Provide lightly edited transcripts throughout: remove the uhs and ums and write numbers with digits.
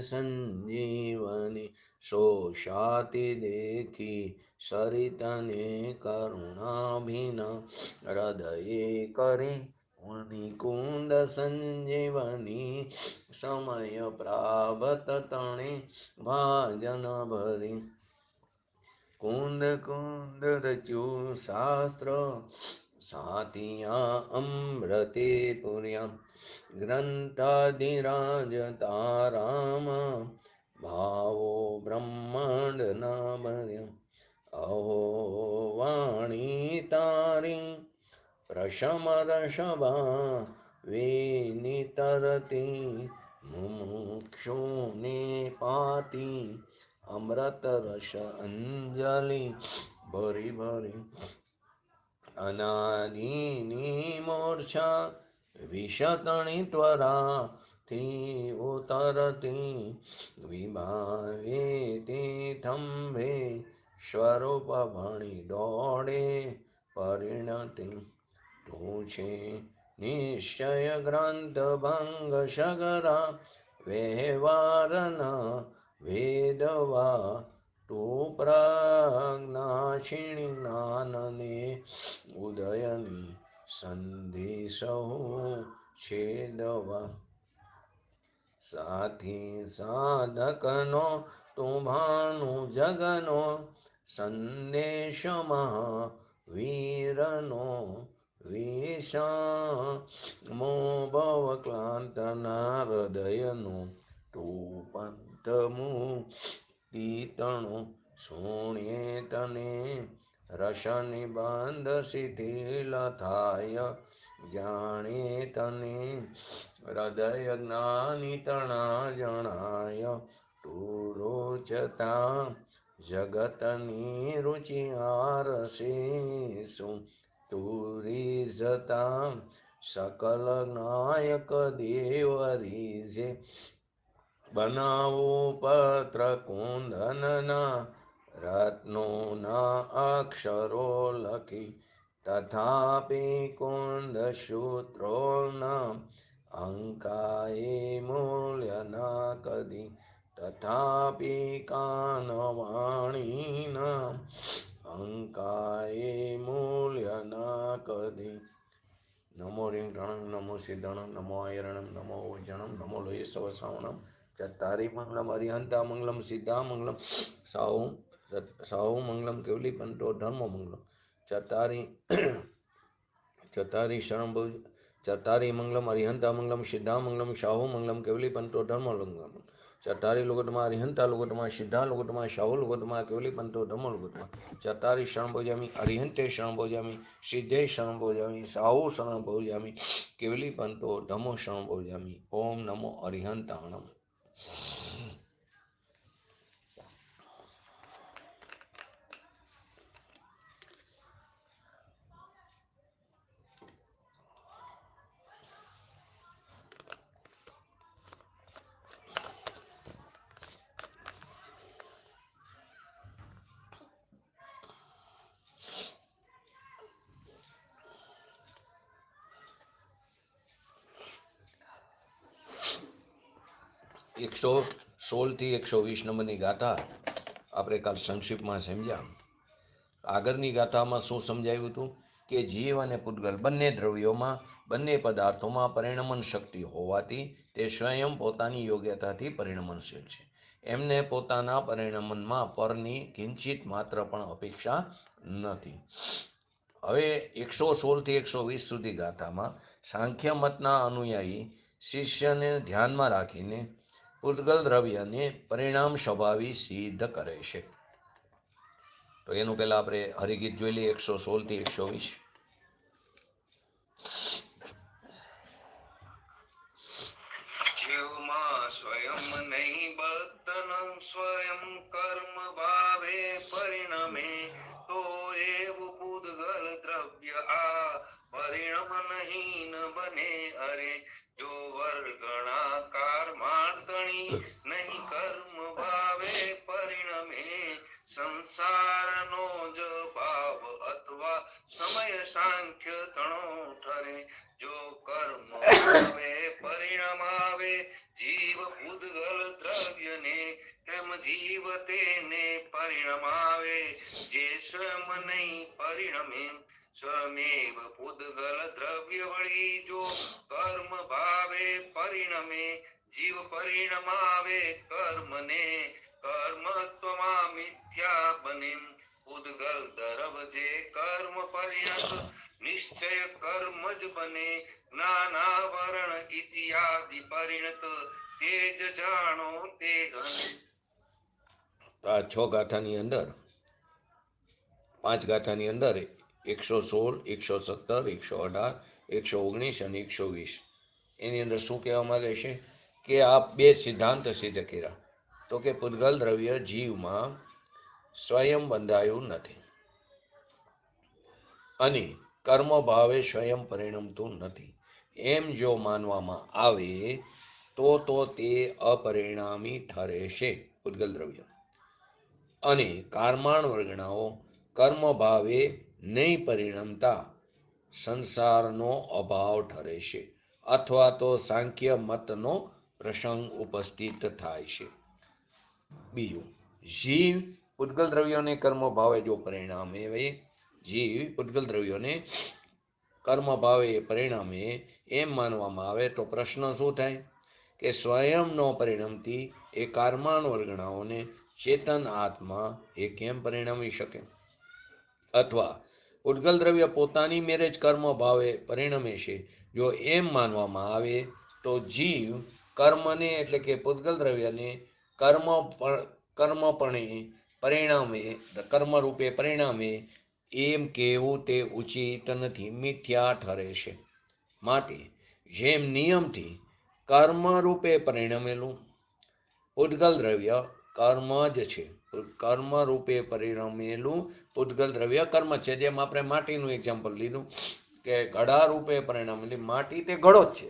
संजीवनी शोषाति देखी सरितने करुणाभिना हृदये करी मुनिकुंद संजीवनी समय प्राप्त तणे भाजन भरी कुंद कुंद रचु शास्त्र सातिया अमृते पुर्यां ग्रंथाधिराजता राम भावो ब्रह्मांड नामर्यम् अहो वाणी तारी प्रशमदशभा विनितरति मुमुक्षुने पाति अमृत रस अंजलि भरी भरी अनादिनी मूर्छा विशतनि त्वरा थी उतरती विभावेति थंभे स्वरूप भणी दौड़े परिणति तुझे निश्चय ग्रंथ भंग सगरा व्यवहार न वेदवा तू प्रज्ञाक्षिणी ज्ञानने उदयनी संदेशो छेदवा साथी साधकनो तुम्हानु जगनो संदेश महावीरनो विषमो भव क्लांतना हृदयनो तू पंथमु તીતણું સોણે તને રસ નિબંધ શિથિલ થાય જાણે તને હૃદય જ્ઞાની તણા જણાય તું રોચતા જગતની રુચિ આરસેસુ તું રીઝતા સકલ નાયક દેવ રીઝે बनावो पत्र कुंदनना रत्नो न अक्षरो लखी तथापि कुंद सूत्रो न अंकाये मूल्य न कदी तथापि कानवाणी न अंकाये मूल्य न कदी नमो रिंगणं नमो सिद्धणं नमो आयरणं नमो वजणं नमो लोये सवसावणं चत्तारी मंगलम अरिहंता मंगलम सिद्धा मंगलम साहु मंगलम केवली पंतो धर्म मंगलम चतारी शरणभुज चतारी मंगलम अरिहंता मंगलम सिद्धा मंगलम साहु मंगलम केवली पंतो धर्म मंगलम चतारी लोगोत्तमा अरिहंता लोगोत्तमा सिद्धा लोगोत्तमा साहु लोगोत्तमा केवली पंतो धर्म लोगोत्तमा चतारी शरण भोजामी अरिहंते शरण भोजामी सिद्धे शरण भोजामी साहु शरण भोजामी केवली पंतो धर्मो शरण भोजामी ओम नमो अरिहंताणम 116 થી 120 નંબરની ગાથા આપણે કાલ સંક્ષિપ્તમાં સમજ્યા. આગળની ગાથામાં શું સમજાવ્યું હતું કે જીવ અને પૂતગલ બંને દ્રવ્યોમાં બંને પદાર્થોમાં પરિણમન શક્તિ હોવાથી તે સ્વયં પોતાની યોગ્યતાથી પરિણમનશીલ છે. એમને પોતાના પરિણમનમાં પરની કિંચિત માત્ર પણ અપેક્ષા નથી. હવે 116 થી 120 સુધી ગાથામાં સાંખ્ય મતના અનુયાયી શિષ્યને ધ્યાનમાં રાખીને પૂતગલ દ્રવ્યને પરિણામ સ્વભાવી સિદ્ધ કરે છે. તો એનું પહેલા આપણે હરિગીત જોઈ લઈએ 116 થી 120. જીવમાં સ્વયં નહીં બદ્ધન સ્વયં કર્મ ભાવે પરિણમે તો એવું પૂતગલ દ્રવ્ય આ પરિણમ નહીં બને. અરે જો વર્ગણાકાર માર્તણી નહીં કર્મ ભાવે પરિણમે સંસારનો જ ભાવ અથવા સમય સાંખ્ય તણો ઠરે. જો કર્મ ભાવે પરિણામ આવે જીવ પૂતગલ જીવ તેને પરિણમાવે, જે સ્વયં નહીં પરિણમે. સ્વમેવ પૂદગલ દ્રવ્ય વળી જો કર્મ ભાવે પરિણમે, જીવ પરિણમાવે કર્મને, કર્મત્વમાં મિથ્યા બને. પૂદગલ દરવ જે કર્મ પરિણત, નિશ્ચય કર્મ જ બને. જ્ઞાનાવરણ ઇત્યાદિ પરિણત, તે જ જાણો તે ઘને. આ 6 ગાથાની અંદર 5 ગાથાની અંદર 116, 117, 118, 119 અને 120 એની અંદર શું કહેવામાં આવે છે કે આ 2 સિદ્ધાંત સિદ્ધ કર્યા. તો કે પૂદગલ દ્રવ્ય જીવમાં સ્વયં બંધાયું નથી અને કર્મ ભાવે સ્વયં પરિણમતું નથી. એમ જો માનવામાં આવે તો તે અપરિણામી ઠરે છે પૂદગલ દ્રવ્ય. અને કારમાણ વર્ગણાઓ કર્મ ભાવે નહીં પરિણમતા સંસારનો અભાવ ઠરે છે, અથવા તો સાંખ્ય મતનો પ્રસંગ ઉપસ્થિત થાય છે. બીજું, જીવ પૂદગલ દ્રવ્યોને કર્મ ભાવે જો પરિણામે, જીવ પૂદગલ દ્રવ્યોને કર્મ ભાવે પરિણામે એમ માનવામાં આવે તો પ્રશ્ન શું થાય કે સ્વયં નો પરિણમતી એ કારમાણ વર્ગણાઓને ચેતન આત્મા એ કેમ પરિણમી શકે? અથવા પૂદગલ દ્રવ્ય પોતાની મેરે જ કર્મ ભાવે પરિણમે છે. જો એમ માનવામાં આવે તો જીવ કર્મને એટલે કે પૂદગલ દ્રવ્યને કર્મપણે પરિણામે, કર્મ રૂપે પરિણામે એમ કહેવું તે ઉચિત નથી, મિથ્યા ઠરે છે. માટે જેમ નિયમથી કર્મ રૂપે પરિણમેલું પૂદગલ દ્રવ્ય કર્મ જ છે, કર્મ રૂપે પરિણમેલું પૂદગલ દ્રવ્ય કર્મ છે. જેમ આપણે માટીનું એક્ઝામ્પલ લીધું કે ઘડા રૂપે પરિણમેલી માટી તે ઘડો જ છે,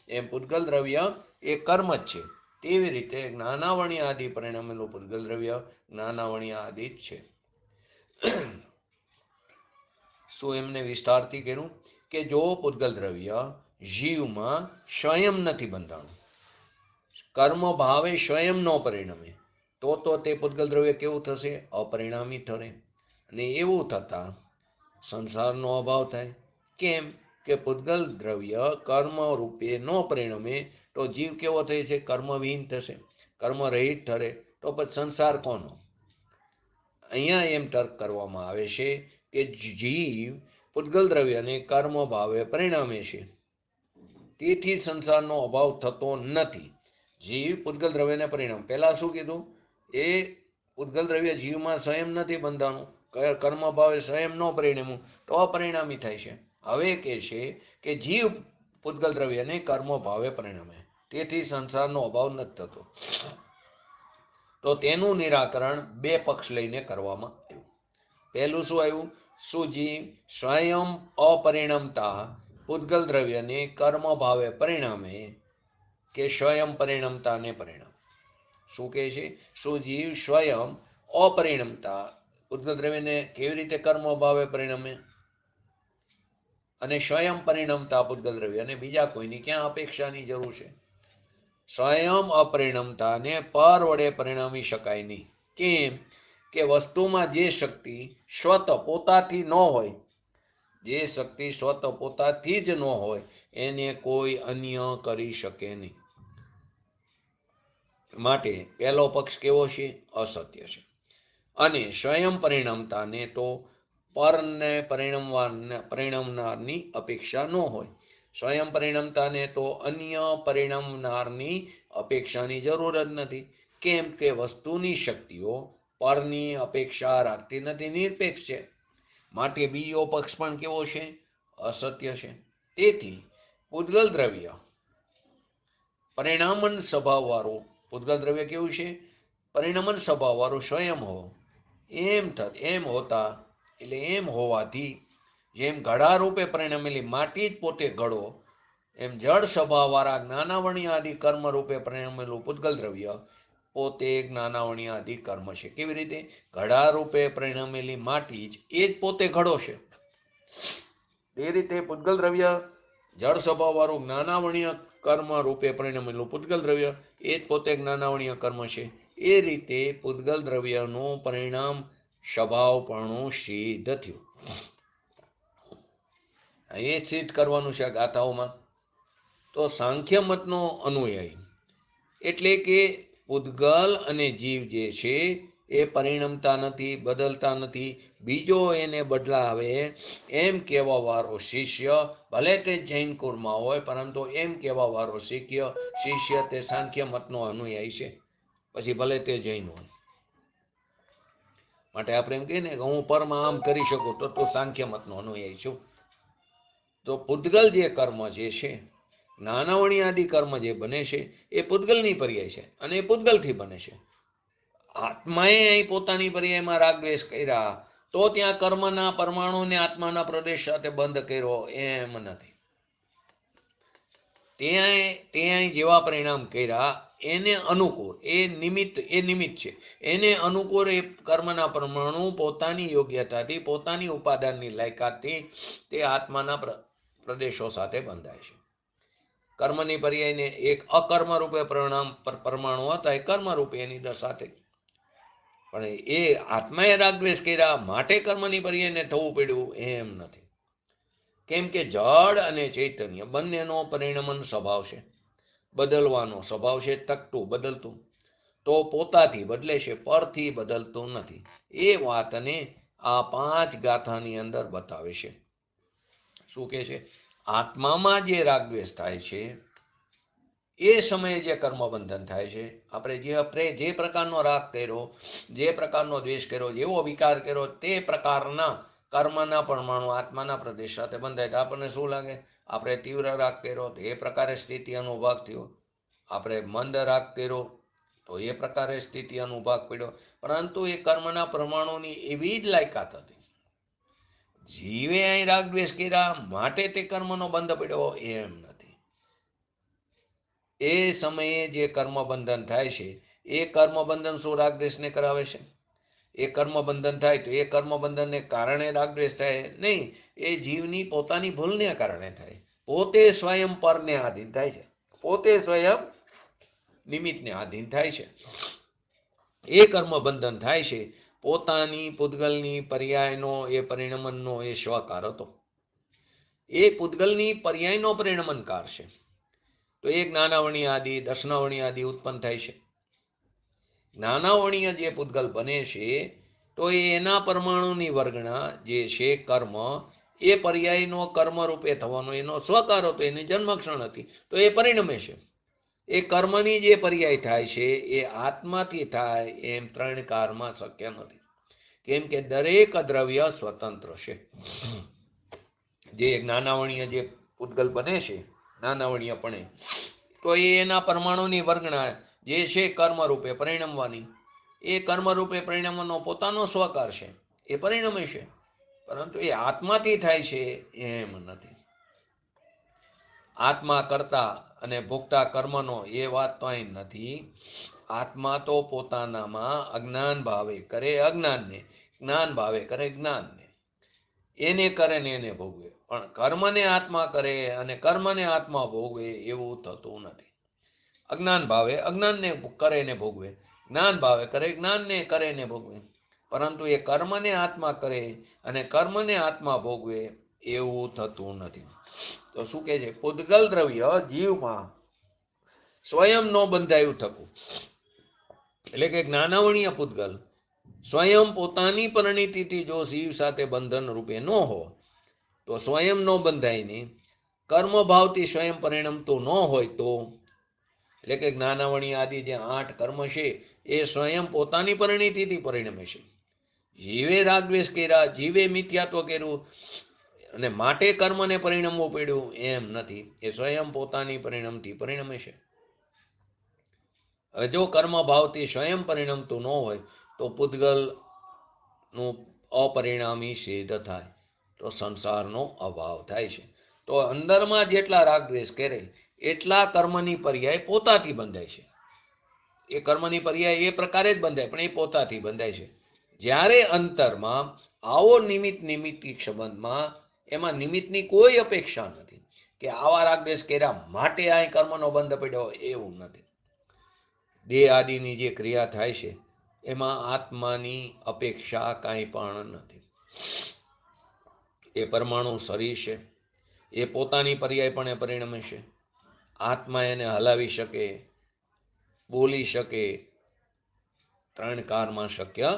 એમ પૂદગલ દ્રવ્ય એ કર્મ જ છે. તેવી રીતે જ્ઞાનાવણી આદિ પરિણમેલું પૂદગલ દ્રવ્ય જ્ઞાનાવણી આદિ જ છે. શું એમને વિસ્તારથી કર્યું કે જો પૂદગલ દ્રવ્ય જીવમાં સ્વયં નથી બંધાણું, કર્મ ભાવે સ્વયં નો પરિણમે તો તે પૂદગલ દ્રવ્ય કેવું થશે? અપરિણામી ઠરે. અને એવું થતા સંસારનો અભાવ થાય. કેમ કે પૂદગલ દ્રવ્ય કર્મ રૂપે નો પરિણમે તો જીવ કેવો થઈ છે? કર્મવિહીન થશે, કર્મ રહિત ઠરે. તો પછી સંસાર કોનો? અહીંયા એમ તર્ક કરવામાં આવે છે કે જીવ પૂદગલ દ્રવ્યને કર્મ ભાવે પરિણામે છે, તેથી સંસારનો અભાવ થતો નથી. જીવ પૂદગલ દ્રવ્યને પરિણામ, પહેલા શું કીધું? એ પૂદગલ દ્રવ્ય જીવમાં સ્વયં નથી બંધાણું, કર્મ ભાવે સ્વયં નો પરિણમ્યું તો અપરિણામી થાય છે. હવે કે છે કે જીવ પૂદગલ દ્રવ્યને કર્મ ભાવે પરિણમે, તેથી સંસારનો અભાવ નથી થતો. તો તેનું નિરાકરણ 2 પક્ષ લઈને કરવામાં આવ્યું. પહેલું શું આવ્યું? શું જીવ સ્વયં અપરિણમતા પૂદગલ દ્રવ્યને કર્મ ભાવે પરિણામે કે સ્વયં પરિણમતાને પરિણામે? શું કહે છે? શું જીવ સ્વયં અપરિણમતા પૂદગલ દ્રવ્યને કેવી રીતે કર્મ ભાવે પરિણમે અને સ્વયં પરિણમતા પૂદગલ દ્રવ્યને બીજા કોઈની ક્યાં અપેક્ષાની જરૂર છે? સ્વયં અપરિણમતાને પર વડે પરિણમી શકાય નહીં. કેમ કે વસ્તુમાં જે શક્તિ સ્વત પોતાથી ન હોય, જે શક્તિ સ્વત પોતાથી જ ન હોય એને કોઈ અન્ય કરી શકે નહીં. માટે પહેલો પક્ષ કેવો છે? અસત્ય છે. અને સ્વયં પરિણમતાને તો પરને પરિણમનારની અપેક્ષા ન હોય. સ્વયં પરિણમતાને તો અન્ય પરિણમનારની અપેક્ષાની જરૂર જ નથી. કેમ કે વસ્તુની શક્તિઓ પરની અપેક્ષા રાખતી નથી, નિરપેક્ષ છે. માટે બીજો પક્ષ પણ કેવો છે? અસત્ય છે. તેથી પૂદગલ દ્રવ્ય પરિણામન સ્વભાવ વાળું, પૂદગલ દ્રવ્ય કેવું છે? પરિણમન સ્વભાવ વાળું સ્વયં હો. એમ હોતા એટલે એમ હોવાથી જેમ ઘડા રૂપે પરિણમેલી માટી જ પોતે ઘડો, એમ જળ સ્વભાવ વાળા જ્ઞાનાવણી આદિ કર્મ રૂપે પરિણમેલું પૂદગલ દ્રવ્ય પોતે જ્ઞાનાવણી આદિ કર્મ છે. કેવી રીતે? ઘડા રૂપે પરિણમેલી માટી જ એ જ પોતે ઘડો છે. એ રીતે પૂદગલ દ્રવ્ય જળ સ્વભાવ વાળું જ્ઞાનાવણીય કર્મ રૂપે પરિણમેલું પૂદગલ દ્રવ્ય એ જ પોતે જ્ઞાનાવણીય કર્મ છે. એ રીતે પૂતગલ દ્રવ્યનું પરિણામ સ્વભાવપણું સિદ્ધ થયું. એ સિદ્ધ કરવાનું છે ગાથાઓમાં. તો સાંખ્ય મતનો અનુયાયી એટલે કે પૂતગલ અને જીવ જે છે એ પરિણમતા નથી, બદલતા નથી, બીજો એને બદલાવે એમ કહેવા વાળો શિષ્ય, ભલે તે જૈન કુળમાં હોય પરંતુ એમ કહેવા વાળો શિષ્ય તે સાંખ્ય મતનો અનુયાયી છે, પછી ભલે તે જૈન હોય. માટે આપણે એમ કહીએ ને કે હું પરમાં આમ કરી શકું તો તું સાંખ્ય મતનો અનુયાયી છું. તો પૂતગલ જે કર્મ જે છે, નાનાવણી આદિ કર્મ જે બને છે એ પૂતગલની પર્યાય છે અને એ પૂતગલથી બને છે. આત્માએ અહીં પોતાની પર્યાયમાં રાગ દ્વેષ કર્યા તો ત્યાં કર્મના પરમાણુને આત્માના પ્રદેશ સાથે બંધ કર્યો એમ નથી. ત્યાં જેવા પરિણામ કર્યા એને અનુકૂળ એ નિમિત્ત છે, એને અનુકૂળ એ કર્મના પરમાણુ પોતાની યોગ્યતાથી, પોતાની ઉપાદાનની લાયકાતથી તે આત્માના પ્રદેશો સાથે બંધાય છે. કર્મની પર્યાયને એક અકર્મ રૂપે પરમાણુ હતા, એ કર્મ રૂપે એની દશા થઈ. પણ એ આત્માએ રાગ દ્વેષ કર્યા માટે કર્મની પર્યાયને થવું પડ્યું એમ નથી. કેમ કે જળ અને ચૈતન્ય બંનેનો પરિણમન સ્વભાવ છે, બદલવાનો સ્વભાવ છે, ટકતું બદલતું. તો પોતાથી બદલે છે, પરથી બદલતું નથી. એ વાતને આ 5 ગાથાની અંદર બતાવે છે. શું કે છે? આત્મામાં જે રાગ દ્વેષ થાય છે એ સમયે જે કર્મ બંધન થાય છે. આપણે જે પ્રકારનો રાગ કર્યો, જે પ્રકારનો દ્વેષ કર્યો, જેવો વિકાર કર્યો તે પ્રકારના કર્મના પરમાણુ આત્માના પ્રદેશ સાથે બંધાય. તો આપણને શું લાગે? આપણે તીવ્ર રાગ કર્યો તો એ પ્રકારે સ્થિતિ અનુભાગ થયો, આપણે મંદ રાગ કર્યો તો એ પ્રકારે સ્થિતિ અનુભાગ પડ્યો. પરંતુ એ કર્મના પરમાણુની એવી જ લાયકાત હતી. જીવે અહીં રાગ દ્વેષ કર્યા માટે તે કર્મનો બંધ પડ્યો એમ નથી. એ સમયે જે કર્મ બંધન થાય છે એ કર્મ બંધન શું રાગ દ્વેષને કરાવે છે? એ કર્મ બંધન થાય તો એ કર્મ બંધનને કારણે રાગ દ્વેષ થાય નહીં, એ જીવની પોતાની ભૂલને કારણે થાય. પોતે સ્વયં પરને આધીન થાય છે, પોતે સ્વયં નિમિત્તને આધીન થાય છે. એ કર્મ બંધન થાય છે પોતાની પૂતગલની પર્યાયનો એ પરિણમનનો એ સ્વકાર હતો. એ પૂતગલની પર્યાયનો પરિણમનકાર છે. તો એક જ્ઞાનાવર્ણીય આદિ, દર્શનાવર્ણીય આદિ ઉત્પન્ન થાય છે. જ્ઞાનાવર્ણીય જે પૂતગલ બને છે તો એના પરમાણુની વર્ગણા જે છે કર્મ, એ પર્યાયનો કર્મ રૂપે થવાનો એનો સ્વકાર હતો, એની જન્મક્ષણ હતી. તો એ પરિણમે છે. એ કર્મની જે પર્યાય થાય છે એ આત્માથી થાય એમ 3 કાળમાં શક્ય નથી. કેમ કે દરેક દ્રવ્ય સ્વતંત્ર છે. જે જ્ઞાનાવર્ણીય જે પૂતગલ બને છે જ્ઞાનાવર્ણીયપણે, તો એના પરમાણુની વર્ગણા જે છે કર્મ રૂપે પરિણમવાની, એ કર્મ રૂપે પરિણમવાનો પોતાનો સ્વકાર છે, એ પરિણમે છે. પરંતુ એ આત્માથી થાય છે એમ નથી. આત્મા કરતા અને ભોગતા કર્મનો એ વાત તો અહીં નથી. આત્મા તો પોતાનામાં અજ્ઞાન ભાવે કરે અજ્ઞાનને, જ્ઞાન ભાવે કરે જ્ઞાનને. એને કરે ને એને ભોગવે. પણ કર્મને આત્મા કરે અને કર્મને આત્મા ભોગવે એવું થતું નથી. અજ્ઞાન ભાવે અજ્ઞાનને કરે ને ભોગવે, જ્ઞાન ભાવે કરે જ્ઞાનને કરે ને ભોગવે. પરંતુ એ કર્મને આત્મા કરે અને કર્મને આત્મા ભોગવે એવું થતું નથી. તો શું કહે છે? પૂતગલ દ્રવ્ય જીવમાં સ્વયં નો બંધાયું થતું, એટલે કે જ્ઞાનાવર્ણીય પૂતગલ સ્વયં પોતાની પરિણીતિથી જો જીવ સાથે બંધન રૂપે ન હોય તો સ્વયં નો બંધાય નહીં, કર્મ ભાવથી સ્વયં પરિણમતું ન હોય તો, એટલે કે જ્ઞાનાવર્ણીય આદિ જે 8 કર્મ છે એ સ્વયં પોતાની પરિણીતિથી પરિણમે છે. જીવે રાગ દ્વેષ કર્યા, જીવે મિથ્યાત્વ કર્યું અને માટે કર્મને પરિણમવું પડ્યું એમ નથી. એ સ્વયં પોતાની પરિણમથી પરિણમે છે. હવે જો કર્મ ભાવથી સ્વયં પરિણમતું ન હોય તો પૂતગલ નું અપરિણામી સિદ્ધ થાય, તો સંસારનો અભાવ થાય છે. તો અંદરમાં જેટલા રાગ દ્વેષ કરે એટલા કર્મની પર્યાય પોતાથી બંધાય છે. એ કર્મની પર્યાય એ પ્રકારે જ બંધાય, પણ એ પોતાથી બંધાય છે. જ્યારે અંતરમાં આવો નિમિત્તિક સંબંધમાં એમાં નિમિત્તની કોઈ અપેક્ષા નથી કે આવા રાગ દ્વેષ કર્યા માટે આ કર્મનો બંધ પડ્યો, એવું નથી. દેહ આદિની જે ક્રિયા થાય છે એમાં આત્માની અપેક્ષા કાંઈ પણ નથી. એ પરમાણુ શરીર છે, એ પોતાની પર્યાયપણે પરિણમે છે. આત્મા એને હલાવી શકે, બોલી શકે, ત્રણ કારમાં શક્ય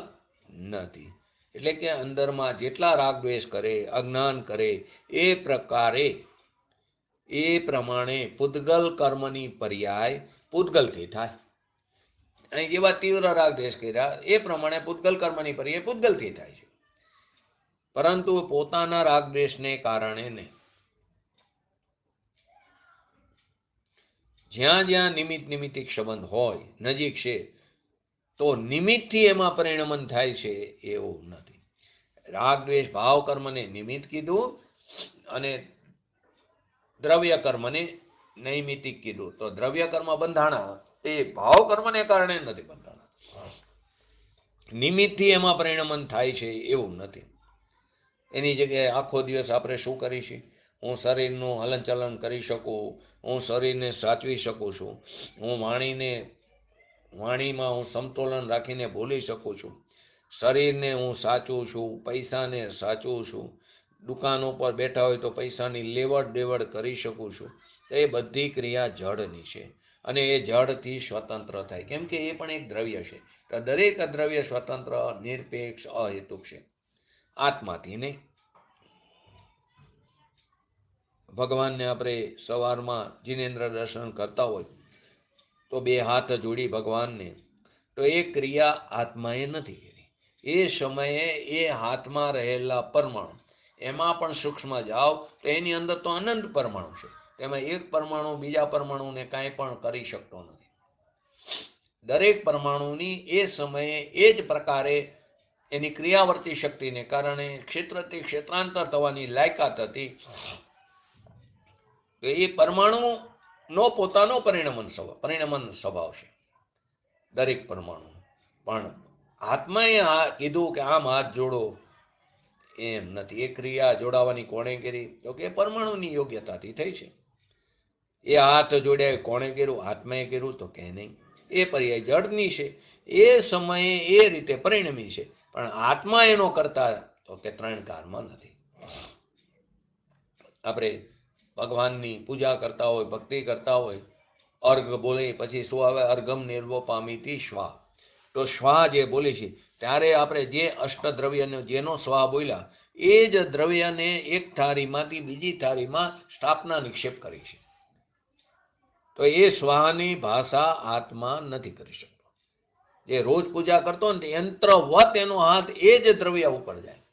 નથી. એટલે કે અંદરમાં જેટલા રાગ દ્વેષ કરે, અજ્ઞાન કરે, એ પ્રકારે એ પ્રમાણે પૂતગલ કર્મની પર્યાય પૂતગલથી થાય. અહીં જેવા તીવ્ર રાગ દ્વેષ કર્યા એ પ્રમાણે પૂતગલ કર્મની પર્યાય પૂતગલથી થાય છે, પરંતુ પોતાના રાગ દ્વેષને કારણે નહીં. જ્યાં જ્યાં નિમિત્ત નિમિત્તિક સંબંધ હોય, નજીક છે, તો નિમિત્તથી એમાં પરિણમન થાય છે એવું નથી. રાગ દ્વેષ ભાવ કર્મને નિમિત્ત કીધું અને દ્રવ્ય કર્મને નૈમિતિક કીધું. તો દ્રવ્ય કર્મ બંધાણા એ ભાવ કર્મને કારણે નથી બંધાણા. નિમિત્તથી એમાં પરિણમન થાય છે એવું નથી. એની જગ્યાએ આખો દિવસ આપણે શું કરીશું? હું શરીરનું હલનચલન કરી શકું, હું શરીરને સાચવી શકું છું, હું વાણીમાં હું સમતોલન રાખીને બોલી શકું છું, શરીરને હું સાચું છું, પૈસાને સાચું છું, દુકાન ઉપર બેઠા હોય તો પૈસાની લેવડ દેવડ કરી શકું છું. એ બધી ક્રિયા જળની છે અને એ જળથી સ્વતંત્ર થાય, કેમ કે એ પણ એક દ્રવ્ય છે. તો દરેક દ્રવ્ય સ્વતંત્ર, નિરપેક્ષ, અહેતુક છે, આત્માથી નહીં. ભગવાનને આપણે સવારમાં જિનેન્દ્ર દર્શન કરતા હોય તો બે હાથ જોડી ભગવાનને, તો એ ક્રિયા આત્માએ નથી કરી. એ સમયે એ હાથમાં રહેલા પરમાણુ, એમાં પણ સૂક્ષ્મ જાઓ તો એની અંદર તો અનંત પરમાણુ છે. તેમાં એક પરમાણુ બીજા પરમાણુને કાંઈ પણ કરી શકતો નથી. દરેક પરમાણુની એ સમયે એ જ પ્રકારે એની ક્રિયાવર્તી શક્તિને કારણે ક્ષેત્રથી ક્ષેત્રાંતર થવાની લાયકાત હતી. એ પરમાણુનો પોતાનો પરિણમન સ્વભાવ છે દરેક પરમાણુ. પણ આત્માએ કીધું કે આમ હાથ જોડો, એમ નથી. એ ક્રિયા જોડાવાની કોણે કરી? તો કે પરમાણુની યોગ્યતાથી થઈ છે. એ હાથ જોડ્યા કોણે કર્યું? આત્માએ કર્યું? તો કે નહીં. એ પર્યાય જળની છે, એ સમયે એ રીતે પરિણમી છે, પણ આત્મા એનો કરતા તો કે ત્રણ કારમાં નથી. આપણે ભગવાનની પૂજા કરતા હોય, ભક્તિ કરતા હોય, અર્ઘ બોલે પછી શું આવે? અર્ઘમ નિર્વો પામીતી શ્વા. તો શ્વા જે બોલે છે ત્યારે આપણે જે અષ્ટદ્રવ્યનો જેનો સ્વા બોલ્યા એ જ દ્રવ્યને એક થાળીમાંથી બીજી થાળીમાં સ્થાપના નિક્ષેપ કરી છે. તો એ સ્વાની ભાષા આત્મા નથી કરી શકતો. જે રોજ પૂજા કરતો ને યંત્રવત એનો હાથ એ જ દ્રવ્ય ઉપર જાય,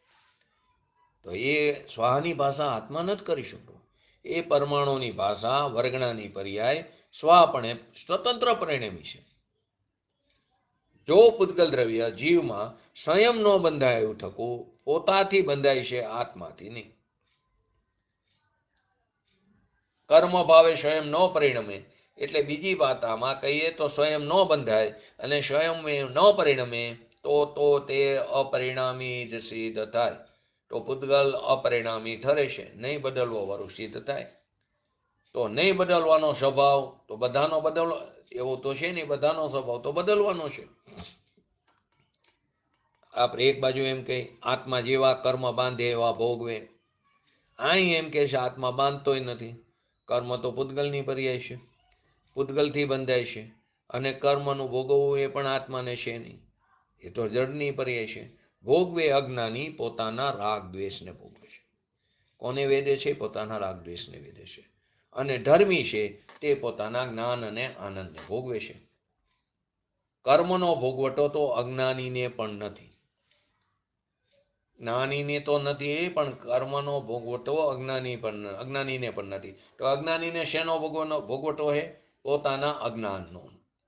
તો એ સ્વાની ભાષા આત્મા નથી કરી શકતો. એ પરમાણુની ભાષા વર્ગણાની પર્યાય સ્વાપણે સ્વતંત્ર પરિણમી છે. જો પૂતગલ દ્રવ્ય જીવમાં સ્વયં નો બંધાયું થકું પોતાથી બંધાય છે, આત્માથી નહીં. કર્મ ભાવે સ્વયં ન પરિણમે એટલે બીજી વાત આમાં કહીએ તો સ્વયં ન બંધાય અને સ્વયં ન પરિણમે તો તે અપરિણામી જ સિદ્ધ થાય. તો પૂતગલ અપરિણામી ઠરે છે, નહીં બદલવો વાળું સિદ્ધ થાય. તો નહીં બદલવાનો સ્વભાવ તો બધાનો બદલવો એવો તો છે નહીં, બધાનો સ્વભાવ તો બદલવાનો છે. આપણે એક બાજુ એમ કહી આત્મા જેવા કર્મ બાંધે એવા ભોગવે, અહીં એમ કે છે આત્મા બાંધતોય નથી. કર્મ તો પૂતગલની પર્યાય છે, પૂતગલથી બંધાય છે, અને કર્મનું ભોગવવું એ પણ આત્માને છે નહીં, એ તો જડની પર્યાય છે. ભોગવે અજ્ઞાની પોતાના રાગ દ્વેષને ભોગવે છે. કોને વેદે છે? પોતાના રાગ દ્વેષને વેદે છે. અને ધર્મી છે તે પોતાના જ્ઞાન અને આનંદને ભોગવે છે. કર્મનો ભોગવટો તો અજ્ઞાનીને પણ નથી, જ્ઞાનીને તો નથી, પણ કર્મનો ભોગવટો અજ્ઞાનીને પણ નથી. તો અજ્ઞાનીને શેનો ભોગવટો હે? પોતાના અજ્ઞાનનો,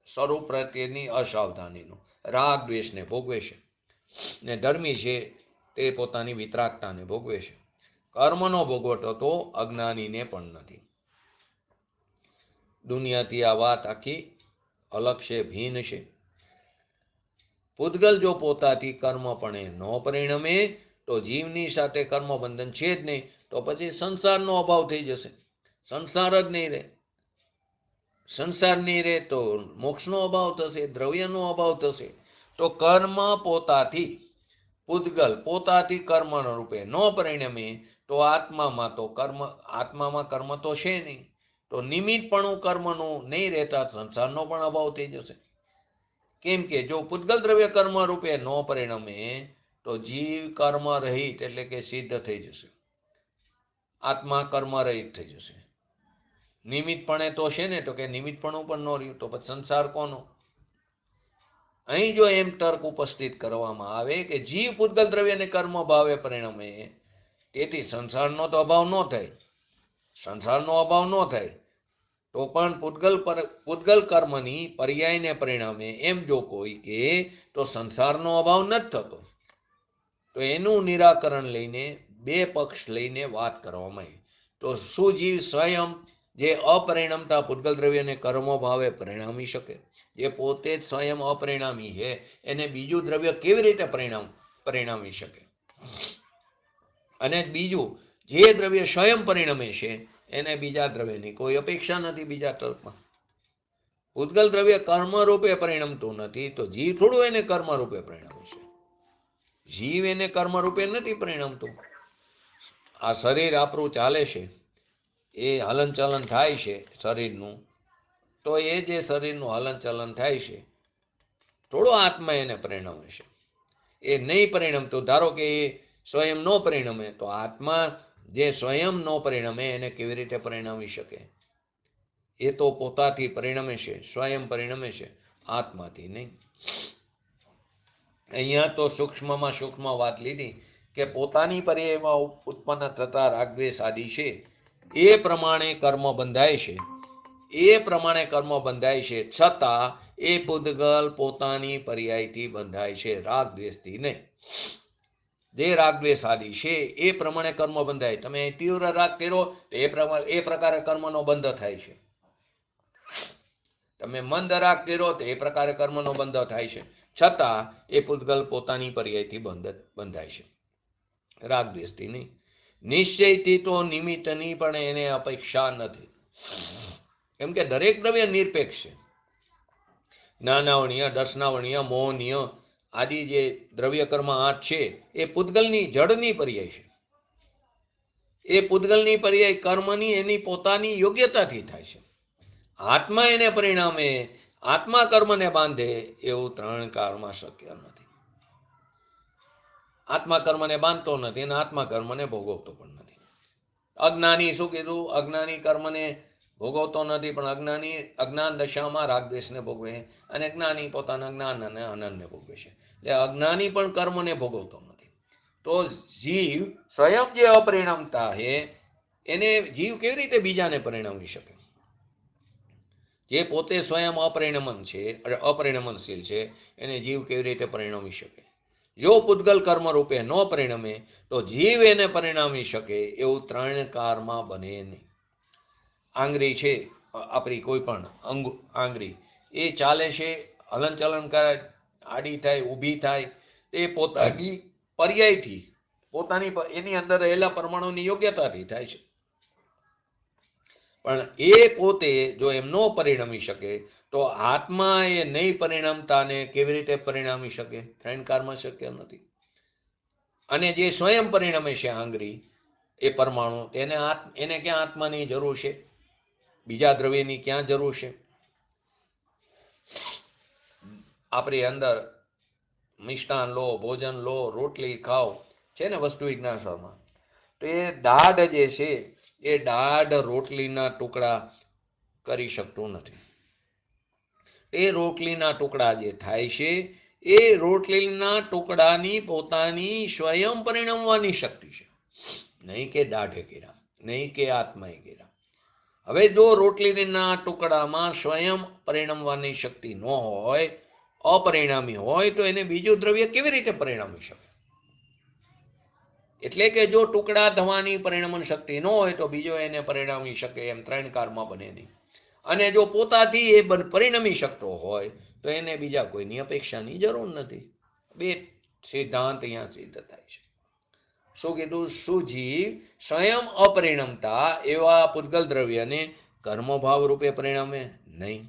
સ્વરૂપ પ્રત્યેની અસાવધાનીનો, રાગ દ્વેષને ભોગવે છે. ને ધર્મી છે તે પોતાની વિતરાગતાને ભોગવે છે. કર્મનો ભોગવટો તો અજ્ઞાનીને પણ નથી. દુનિયાથી આ વાત આખી અલગ છે, ભિન્ન છે. પૂતગલ જો પોતાથી કર્મપણે ન પરિણમે તો જીવની સાથે કર્મ બંધન છે જ નહીં, તો પછી સંસારનો અભાવ થઈ જશે, સંસાર જ નહીં રહે. સંસારની રે તો મોક્ષનો અભાવ થશે, દ્રવ્યનો અભાવ થશે. તો કર્મ પોતાથી પૂતગલ પોતાથી કર્મ રૂપે ન પરિણમે તો આત્મામાં કર્મ તો છે નહીં. તો નિમિત્તપણું કર્મનું નહીં રહેતા સંસારનો પણ અભાવ થઈ જશે. કેમ કે જો પૂતગલ દ્રવ્ય કર્મ રૂપે ન પરિણમે તો જીવ કર્મ રહિત એટલે કે સિદ્ધ થઈ જશે, આત્મા કર્મ રહિત થઈ જશે. નિમિત્તપણે તો છે ને, તો કે નિમિત્તપણું પણ ન રહ્યું તો પછી સંસાર કોનો? અહીં જો એમ તર્ક ઉપસ્થિત કરવામાં આવે કે જીવ પૂતગલ દ્રવ્યને કર્મ ભાવે પરિણમે, તેથી સંસારનો તો અભાવ ન થાય, સંસારનો અભાવ ન થાય તો પણ પૂતગલ કર્મની પર્યાયને પરિણામે એમ જો કોઈ કે તો સંસારનો અભાવ નથી થતો. તો એનું નિરાકરણ લઈને બે પક્ષ લઈને વાત કરવામાં આવી. તો શું જીવ સ્વયં જે અપરિણમતા પૂતગલ દ્રવ્યને કર્મ ભાવે પરિણામી શકે? જે પોતે જ સ્વયં અપરિણામી છે એને બીજું દ્રવ્ય કેવી રીતે પરિણામી શકે? અને બીજું, જે દ્રવ્ય સ્વયં પરિણમે છે એને બીજા દ્રવ્યની કોઈ અપેક્ષા નથી. બીજા તર્કમાં પૂતગલ દ્રવ્ય કર્મ રૂપે પરિણમતું નથી, તો જીવ થોડું એને કર્મ રૂપે પરિણમે છે? જીવ એને કર્મ રૂપે નથી પરિણમતું. આ શરીર આપણું ચાલે છે, એ હલનચલન થાય છે શરીરનું, તો એ જે શરીરનું હલનચલન થાય છે થોડો આત્મા એને પરિણમે છે? એ નહીં પરિણમતું. ધારો કે એ સ્વયં ન પરિણમે તો આત્મા જે સ્વયં ન પરિણમે એને કેવી રીતે પરિણમી શકે? એ તો પોતાથી પરિણમે છે, સ્વયં પરિણમે છે, આત્માથી નહીં. અહીંયા તો સૂક્ષ્મમાં સૂક્ષ્મ વાત લીધી કે પોતાની પર્યાયમાં ઉત્પન્ન થતા રાગદ્વેષ આદિ છે એ પ્રમાણે કર્મ બંધાય છે, એ પ્રમાણે કર્મ બંધાય છે, છતાં એ પૂતગલ પોતાની પર્યાયથી બંધાય છે, રાગદ્વેષથી નહીં. જે રાગદ્વેષ આદિ છે એ પ્રમાણે કર્મ બંધાય. તમે તીવ્ર રાગ કર્યો તો એ પ્રકારે કર્મનો બંધ થાય છે. તમે મંદ રાગ કર્યો તો એ પ્રકારે કર્મનો બંધ થાય છે, છતાં એ પૂતગલ પોતાની પર્યાયથી બંધાય છે, રાગદ્વેષથી નહીં. નિશ્ચયથી તો નિમિત્તની પણ એને અપેક્ષા નથી, કેમ કે દરેક દ્રવ્ય નિરપેક્ષ છે. જ્ઞાનાવણીય, દર્શનાવણીય, મોહનીય આદિ જે દ્રવ્ય કર્મ 8 છે એ પૂતગલની જડની પર્યાય છે. એ પૂતગલની પર્યાય કર્મની એની પોતાની યોગ્યતાથી થાય છે. આત્મા એને પરિણામે, આત્મા કર્મને બાંધે એવું 3 કાળમાં શક્ય નથી. આત્મા કર્મને બાંધતો નથી અને આત્મા કર્મને ભોગવતો પણ નથી. અજ્ઞાની શું કીધું? અજ્ઞાની કર્મને ભોગવતો નથી, પણ અજ્ઞાન દશામાં રાગદ્વેષને ભોગવે, અને જ્ઞાની પોતાના જ્ઞાન અને આનંદને ભોગવે છે. એટલે અજ્ઞાની પણ કર્મને ભોગવતો નથી. તો જીવ સ્વયં જે અપરિણમતા છે એને જીવ કેવી રીતે બીજાને પરિણમી શકે? જે પોતે સ્વયં અપરિણમનશીલ છે એને જીવ કેવી રીતે પરિણમી શકે? જો પૂતગલ કર્મ રૂપે ન પરિણમે તો જીવ એને પરિણામી શકે એવું 3 કાળમાં બને નહીં. આંગળી છે આપણી, કોઈ પણ આંગળી એ ચાલે છે, હલનચલન કરે, આડી થાય, ઊભી થાય, એ પોતાની પર્યાયથી, એની અંદર રહેલા પરમાણુની યોગ્યતાથી થાય છે. પણ એ પોતે જો એમ ન પરિણમી શકે તો આત્મા એ નહીં પરિણમતાને કેવી રીતે પરિણામી શકે? 3 કાળમાં શક્ય નથી. અને જે સ્વયં પરિણમે છે આંગળી, એ પરમાણુ, એને ક્યાં આત્માની જરૂર છે? બીજા દ્રવ્યની ક્યાં જરૂર છે? આપણી અંદર મિષ્ટાન લો, ભોજન લો, રોટલી ખાઓ છે ને વસ્તુ વિજ્ઞાનમાં, તો એ દાઢ જે છે એ દાઢ રોટલીના ટુકડા કરી શકતું નથી. એ રોટલીના ટુકડા જે થાય છે એ રોટલીના ટુકડાની પોતાની સ્વયં પરિણમવાની શક્તિ છે, નહીં કે દાઢે કર્યા, નહીં કે આત્માએ કર્યા. હવે જો રોટલીના ટુકડામાં સ્વયં પરિણમવાની શક્તિ ન હોય, અપરિણામી હોય, તો એને બીજું દ્રવ્ય કેવી રીતે પરિણમી શકે? એટલે કે જો ટુકડા થવાની પરિણમન શક્તિ ન હોય તો બીજો એને પરિણામી શકે એમ 3 કાળમાં બને નહીં. અને જો પોતાથી એ પરિણમી શકતો હોય તો એને બીજા કોઈની અપેક્ષાની જરૂર નથી. 2 સિદ્ધાંત અહીંયા સિદ્ધ થાય છે. શું કીધું? સુજીવ સ્વયં અપરિણમતા એવા પૂતગલ દ્રવ્યને કર્મભાવ રૂપે પરિણમે નહીં.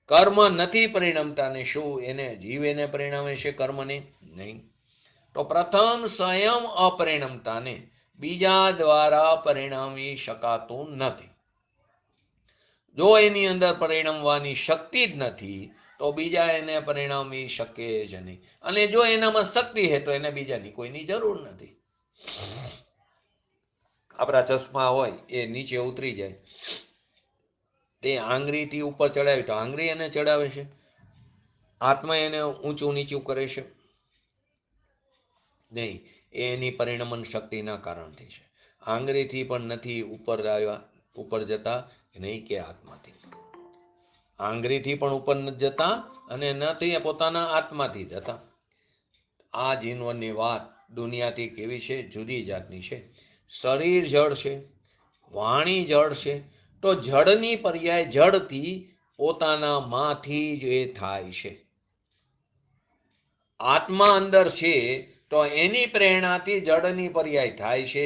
કર્મ નથી પરિણમતા ને શું એને જીવ એને પરિણામે છે કર્મને? નહીં. તો પ્રથમ સ્વયં અપરિણમતાને બીજા દ્વારા પરિણામી શકાતું નથી. જો એની અંદર પરિણમવાની શક્તિ જ નથી તો બીજા એને પરિણામી શકે જ નહીં. અને જો એનામાં શક્તિ છે તો એને બીજાની કોઈની જરૂર નથી. આપણા ચશ્મા હોય એ નીચે ઉતરી જાય, તે આંગળીથી ઉપર ચડાવી તો આંગળી એને ચડાવે છે? આત્મા એને ઊંચું નીચું કરે છે? નહીં. એ એની પરિણમન શક્તિના કારણથી છે. આંગળીથી પણ નથી ઉપર જતા, નહીં કે આત્માથી. આંગળીથી પણ ઉપર નથી જતા અને નથી પોતાના આત્માથી જતા. આ જીવનની વાત દુનિયાથી કેવી છે? જુદી જાતની છે. શરીર જળ છે, વાણી જળ છે, તો જળની પર્યાય જળથી પોતાના માંથી જ એ થાય છે. આત્મા અંદર છે તો એની પ્રેરણાથી જળની પર્યાય થાય છે,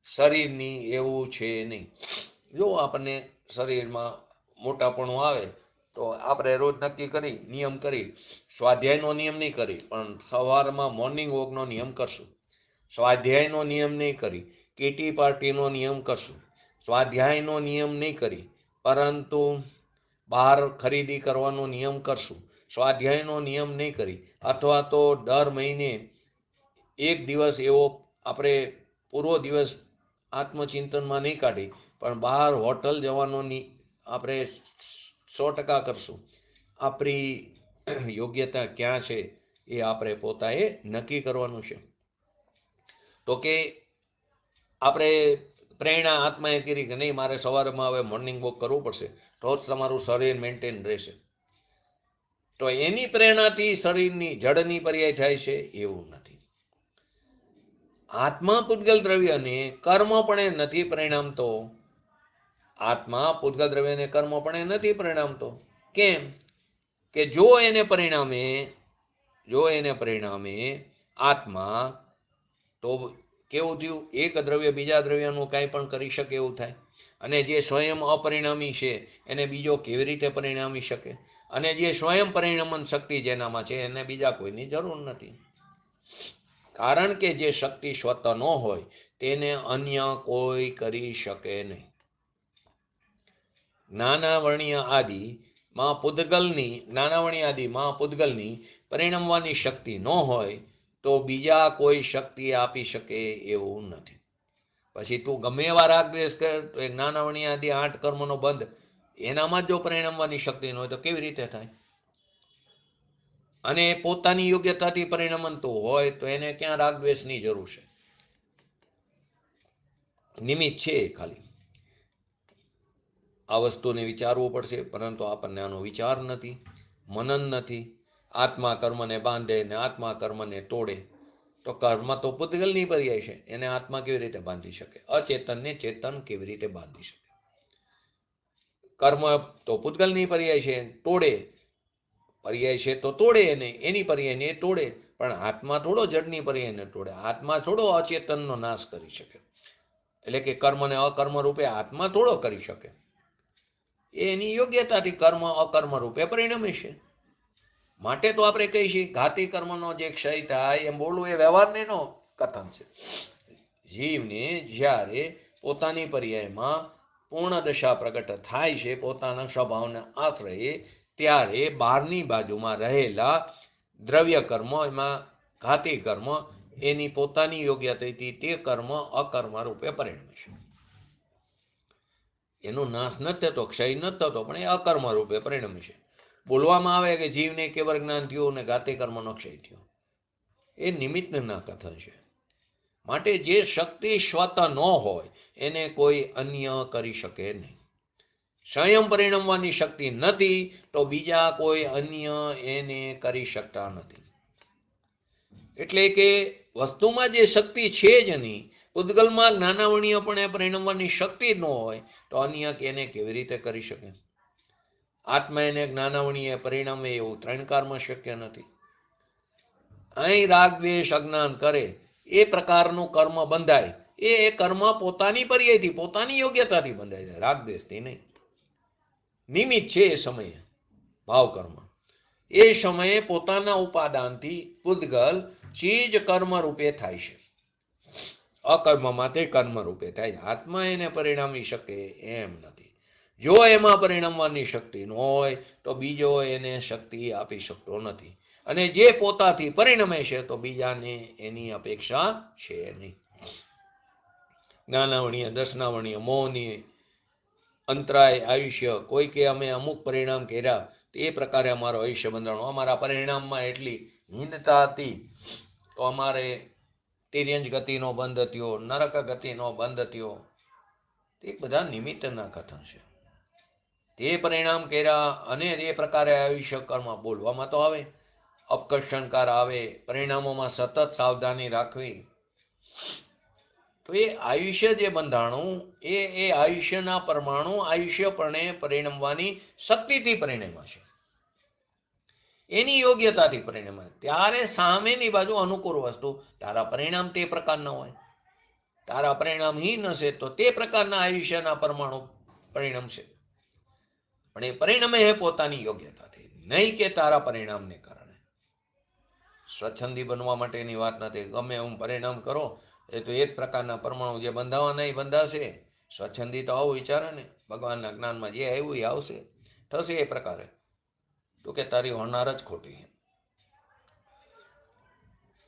શરીરની એવું છે નહીં. જો આપણને શરીરમાં મોટાપણું આવે તો આપણે રોજ નક્કી કરી નિયમ કરી, સ્વાધ્યાયનો નિયમ નહીં કરી પણ સવારમાં મોર્નિંગ વોકનો નિયમ કરશું. સ્વાધ્યાયનો નિયમ નહીં કરી, કીટી પાર્ટીનો નિયમ કરશું. સ્વાધ્યાયનો નિયમ નહીં કરી પરંતુ બહાર ખરીદી કરવાનો નિયમ કરશું. સ્વાધ્યાયનો નિયમ નહીં કરી અથવા તો દર મહિને એક દિવસ એવો આપણે પૂરો દિવસ આત્મચિંતનમાં નહીં કાઢી પણ બહાર હોટલ જવાનો આપણે 100% કરશું. આપણી યોગ્યતા ક્યાં છે એ આપણે પોતાએ નક્કી કરવાનું છે. તો કે આપણે પ્રેરણા આત્માએ કરી કે નહીં મારે સવારમાં હવે મોર્નિંગ વોક કરવું પડશે તો જ તમારું શરીર મેન્ટેન રહેશે. તો એની પ્રેરણાથી શરીરની જડની પર્યાય થાય છે એવું નથી. આત્મા પૂતગલ દ્રવ્યને કર્મ પણ નથી પરિણામતો. આત્મા પૂતગલ દ્રવ્યને કર્મ પણ નથી પરિણામતો. કેમ કે જો એને પરિણામે આત્મા તો કેવું થયું? એક દ્રવ્ય બીજા દ્રવ્યનું કાંઈ પણ કરી શકે એવું થાય. અને જે સ્વયં અપરિણામી છે એને બીજો કેવી રીતે પરિણામી શકે? અને જે સ્વયં પરિણમન શક્તિ જેનામાં છે એને બીજા કોઈની જરૂર નથી. કારણ કે જે શક્તિ સ્વતઃ ન હોય તેને અન્ય કોઈ કરી શકે નહીં. નાનાવર્ણીય આદિમાં પૂતગલની પરિણમવાની શક્તિ ન હોય તો બીજા કોઈ શક્તિ આપી શકે એવું નથી. પછી તું ગમે એવા રાગ દ્વેષ કર તો એક નાનાવર્ણીય આદિ 8 કર્મનો બંધ એનામાં જ જો પરિણમવાની શક્તિ ન હોય તો કેવી રીતે થાય? અને પોતાની યોગ્યતાથી પરિણમતું હોય તો એને ક્યાં રાગ દ્વેષની જરૂર છે? નિમિત્ત છે ખાલી. આ વસ્તુને વિચારવું પડશે પરંતુ આપણને આનો વિચાર નથી, મનન નથી. આત્મા કર્મને બાંધે ને આત્મા કર્મને તોડે. તો કર્મ તો પૂતગલની પર્યાય છે, એને આત્મા કેવી રીતે બાંધી શકે? અચેતનને ચેતન કેવી રીતે બાંધી શકે? કર્મ તો પૂતગલની પર્યાય છે, તોડે પર્યાય છે તો તોડે એને, એની પર્યાયને એ તોડે. પણ આત્મા થોડો જડની પર્યાયને તોડે. આત્મા થોડો અચેતનનો નાશ કરી શકે. એટલે કે કર્મને અકર્મ રૂપે આત્મા થોડો કરી શકે. એની યોગ્યતાથી કર્મ અકર્મ રૂપે પરિણમે છે. માટે તો આપણે કહીએ છીએ ઘાતી કર્મનો જે ક્ષય થાય એમ બોલવું એ વ્યવહારનો કથન છે. જીવને જ્યારે પોતાની પર્યાયમાં પૂર્ણ દશા પ્રગટ થાય છે પોતાના સ્વભાવના આશ્રયે, ત્યારે બહારની બાજુમાં રહેલા દ્રવ્ય કર્મ એમાં ઘાતી કર્મ એની પોતાની યોગ્યતાથી તે કર્મ અકર્મ રૂપે પરિણમે છે. એનો નાશ નથી થતો, ક્ષય નથી થતો, પણ એ અકર્મ રૂપે પરિણમે છે. બોલવામાં આવે કે જીવને કેવળ જ્ઞાન થયું અને ઘાતી કર્મનો ક્ષય થયો, એ નિમિત્તના કથન છે. માટે જે શક્તિ સ્વતઃ ન હોય એને કોઈ અન્ય કરી શકે નહીં. સ્વયં પરિણમવાની શક્તિ નથી તો બીજા કોઈ અન્ય એને કરી શકતા નથી. એટલે કે વસ્તુમાં જે શક્તિ છે જ નહીં, પૂતગલમાં જ્ઞાનાવર્ણીયપણે પરિણમવાની શક્તિ ન હોય તો અન્ય એને કેવી રીતે કરી શકે? આત્મા એને જ્ઞાનાવર્ણીય પરિણમે એવું 3 કાળમાં શક્ય નથી. અહીં રાગ દ્વેષ અજ્ઞાન કરે એ પ્રકારનું કર્મ બંધાય, એ કર્મ પોતાની પર્યાયથી પોતાની યોગ્યતાથી બંધાય છે, રાગ દ્વેષથી નહીં. નિમિત્ત છે એ સમયે ભાવ કર્મ, એ સમયે પોતાના ઉપાદાનથી પૂતગલ ચીજ કર્મ રૂપે થાય છે. અકર્મમાં તે કર્મ રૂપે થાય છે. આત્મા એને પરિણામી શકે એમ નથી. જો એમાં પરિણમવાની શક્તિ ન હોય તો બીજો એને શક્તિ આપી શકતો નથી. અને જે પોતાથી પરિણમે છે તો બીજાને એની અપેક્ષા છે નહીં. જ્ઞાનાવણીય, દર્શનાવણીય, મોહની, અંતરાય, આયુષ્ય, કોઈ કે અમે અમુક પરિણામ કર્યા એ પ્રકારે અમારો આયુષ્ય બંધાણો, અમારા પરિણામમાં એટલી હીનતા હતી તો અમારે તિર્યંજ ગતિનો બંધ થયો, નરક ગતિનો બંધ થયો. એ બધા નિમિત્તના કથન છે. તે પરિણામ કર્યા અને એ પ્રકારે આયુષ્ય કર્મ બોલવામાં તો આવે, અપકર્ષણકાર આવે, પરિણામોમાં સતત સાવધાની રાખવી. તો એ આયુષ્ય જે બંધાણું એ આયુષ્યના પરમાણુ આયુષ્યપણે પરિણમવાની શક્તિથી પરિણમ્યા છે, એની યોગ્યતાથી પરિણમ્યા. ત્યારે સામેની બાજુ અનુકૂળ વસ્તુ, તારા પરિણામ તે પ્રકારના હોય, તારા પરિણામહીન હશે તો તે પ્રકારના આયુષ્યના પરમાણુ પરિણમશે. પણ એ પરિણમે હે પોતાની યોગ્યતાથી, નહીં કે તારા પરિણામને કારણે. સ્વચ્છંદી બનવા માટેની વાત નથી. ગમે હું પરિણામ કરો એ તો એ જ પ્રકારના પરમાણુ જે બંધાવાના એ બંધાશે. સ્વચ્છંદી તો આવું વિચારે ને, ભગવાનના જ્ઞાનમાં જે આવ્યું એ આવશે, થશે એ પ્રકારે. તો કે તારી હોનાર જ ખોટી છે.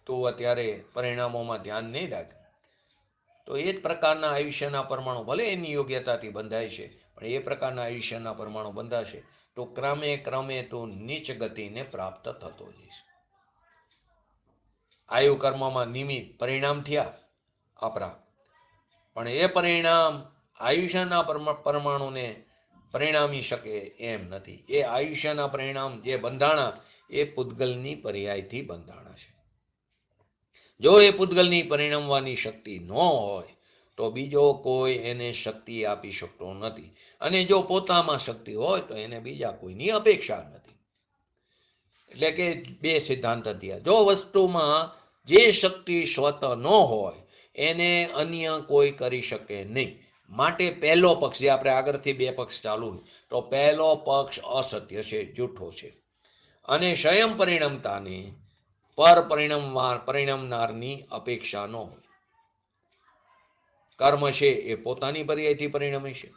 તું અત્યારે પરિણામોમાં ધ્યાન નહીં રાખ તો એ જ પ્રકારના આયુષ્યના પરમાણુ ભલે એની યોગ્યતાથી બંધાય છે, પણ એ પ્રકારના આયુષ્યના પરમાણુ બંધાશે તો ક્રમે ક્રમે તું નીચ ગતિને પ્રાપ્ત થતો જઈશ. આયુ કર્મમાં નિમિત્ત પરિણામ થયા આપણા, પણ એ પરિણામ આયુષ્યના પરમાણુને પરિણામી શકે એમ નથી. એ આયુષ્યના પરિણામ જે બંધાણા એ પૂતગલની પર્યાયથી બંધાણા છે. જો એ પૂતગલની પરિણમવાની શક્તિ ન હોય તો બીજો કોઈ એને શક્તિ આપી શકતો નથી. અને જો પોતામાં શક્તિ હોય તો એને બીજા કોઈની અપેક્ષા નથી. એટલે કે બે સિદ્ધાંત થયા. જો વસ્તુમાં જે શક્તિ સ્વત ન હોય એને અન્ય કોઈ કરી શકે નહીં. માટે પહેલો પક્ષ, જે આપણે આગળથી બે પક્ષ ચાલુ, તો પહેલો પક્ષ અસત્ય છે, જૂઠો છે. અને સ્વયં પરિણમતાને પર પરિણમનારની અપેક્ષા ન હોય. કર્મ છે એ પોતાની પર્યાયથી પરિણમે છે,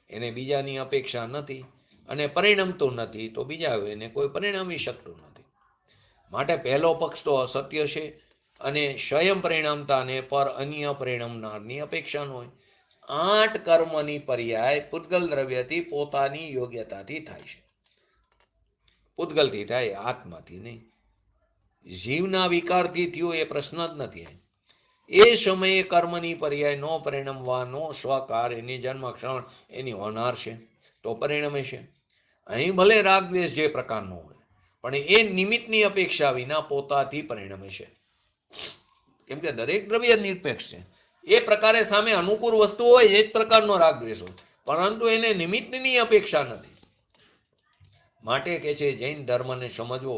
એને બીજાની અપેક્ષા નથી. અને પરિણમતું નથી તો બીજા એને કોઈ પરિણમી શકતું નથી. માટે પહેલો પક્ષ તો અસત્ય છે અને સ્વયં પરિણામતાને પર અન્ય પરિણમનારની અપેક્ષા ન હોય. 8 કર્મની પર્યાય પૂતગલ દ્રવ્યથી પોતાની યોગ્યતાથી થાય છે. પૂતગલથી થાય, આત્માથી નહીં. જીવના વિકારથી થયું એ પ્રશ્ન જ નથી. એ સમયે કર્મની પર્યાય નો પરિણમવાનો સ્વકાર એની જન્મ ક્ષણ એની હોનાર છે તો પરિણમે છે. અહીં ભલે રાગ દ્વેષ જે પ્રકારનો હોય પણ એ નિમિત્તની અપેક્ષા વિના પોતાથી પરિણમે છે. કેમ કે દરેક દ્રવ્ય નિરપેક્ષ છે. એ પ્રકારે સામે અનુકૂળ વસ્તુ હોય એ જ પ્રકારનો રાગ દ્વેષ હોય, પરંતુ એને નિમિત્તની અપેક્ષા નથી. માટે કે છે જૈન ધર્મને સમજવો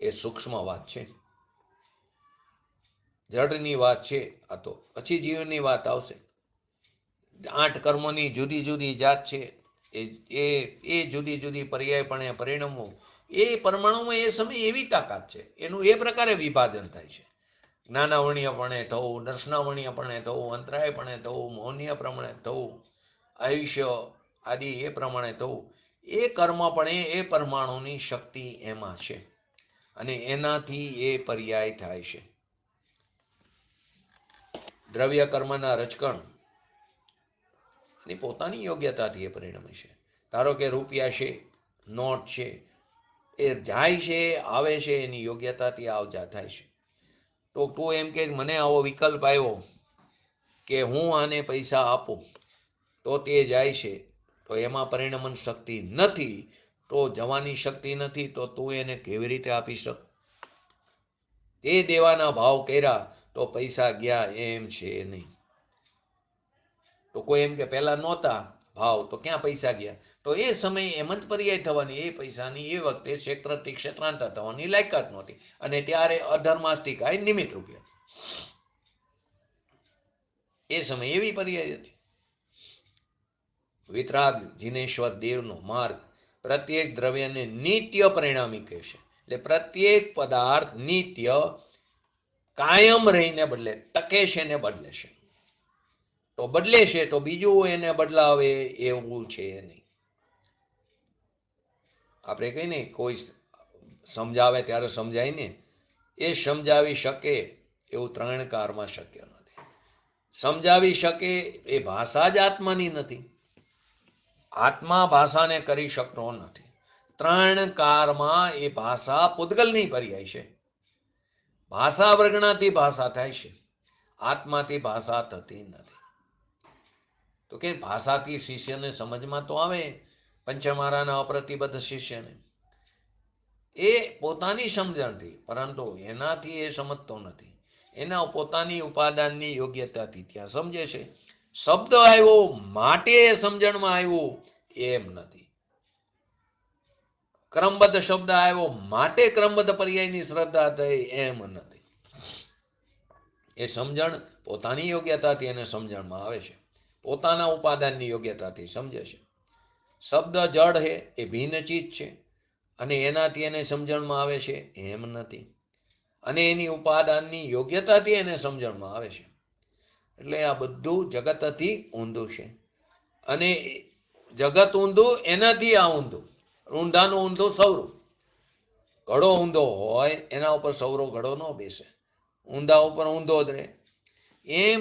એ સૂક્ષ્મ વાત છે, જડની વાત છે. આ તો પછી જીવનની વાત આવશે. 8 કર્મોની જુદી જુદી જાત છે. એ જુદી જુદી પર્યાયપણે પરિણમવું એ પરમાણુમાં એ સમય એવી તાકાત છે, એનું એ પ્રકારે વિભાજન થાય છે. જ્ઞાનાવર્ણીયપણે થવું, દર્શનાવર્ણીયપણે થવું, અંતરાયપણે થવું, મૌન્ય પ્રમાણે થવું, આયુષ્ય આદિ એ પ્રમાણે થવું. એ કર્મપણે એ પરમાણુની શક્તિ એમાં છે અને એનાથી એ પર્યાય થાય છે. દ્રવ્ય કર્મના રચકણ એની પોતાની યોગ્યતાથી એ પરિણમે છે. ધારો કે રૂપિયા છે, નોટ છે, એ જાય છે આવે છે એની યોગ્યતાથી આવજા થાય છે. તો તું એમ કે મને આવો વિકલ્પ આવ્યો કે હું આને પૈસા આપું તો તે જાય છે, તો એમાં પરિણમન શક્તિ નથી, તો જવાની શક્તિ નથી, તો તું એને કેવી રીતે આપી શક? તે દેવાના ભાવ કર્યા તો પૈસા ગયા એમ છે નહીં. તો કોઈ એમ કે પહેલા નહોતા ભાવ તો ક્યાં પૈસા ગયા? તો એ સમયે એમ જ પર્યાય થવાની. એ પૈસાની એ વખતે ક્ષેત્રથી ક્ષેત્રાંતર થવાની લાયકાત નહોતી અને ત્યારે અધર્માસ્તિકાએ નિમિત્ત રૂપિયા, એ સમય એવી પર્યાય હતી. વિતરાગ જીનેશ્વર દેવનો માર્ગ પ્રત્યેક દ્રવ્યને નિત્ય પરિણામી કહેશે. એટલે પ્રત્યેક પદાર્થ નિત્ય કાયમ રહીને બદલે, ટકે છે ને બદલે છે. તો બદલે છે તો બીજું એને બદલાવે એવું છે નહીં. આપણે કહીએ ને કોઈ સમજાવે ત્યારે સમજાય ને, એ સમજાવી શકે એવું ત્રણ કારમાં શક્ય નથી. સમજાવી શકે એ ભાષા જ આત્માની નથી. આત્મા ભાષાને કરી શકતો નથી. ત્રણ કારમાં એ ભાષા પૂતગલની પર્યાય છે. ભાષા વર્ગણાથી ભાષા થાય છે, આત્માથી ભાષા થતી નથી. તો કે ભાષાથી શિષ્યને સમજમાં તો આવે, પંચમારાના અપ્રતિબદ્ધ શિષ્યને એ પોતાની સમજણથી, પરંતુ એનાથી એ સમજતો નથી. એના પોતાની ઉપાદાનની યોગ્યતાથી ત્યાં સમજે છે. શબ્દ આવ્યો માટે સમજણમાં આવ્યું એમ નથી. ક્રમબદ્ધ શબ્દ આવ્યો માટે ક્રમબદ્ધ પર્યાયની શ્રદ્ધા થઈ એમ નથી. એ સમજણ પોતાની યોગ્યતાથી એને સમજણમાં આવે છે, પોતાના ઉપાદાનની યોગ્યતાથી સમજે છે. શબ્દ જડ છે, એ ભિન્ન ચીજ છે અને એનાથી એને સમજણમાં આવે છે એમ નથી. અને એની ઉપાદાનની યોગ્યતાથી એને સમજણમાં આવે છે. એટલે આ બધું જગતથી ઊંધું છે. અને જગત ઊંધું, એનાથી આ ઊંધું. ઊંધાનું ઊંધું સવરું. ઘડો ઊંધો હોય એના ઉપર સવરો ઘડો ન બેસે, ઊંધા ઉપર ઊંધો જ રહે. એમ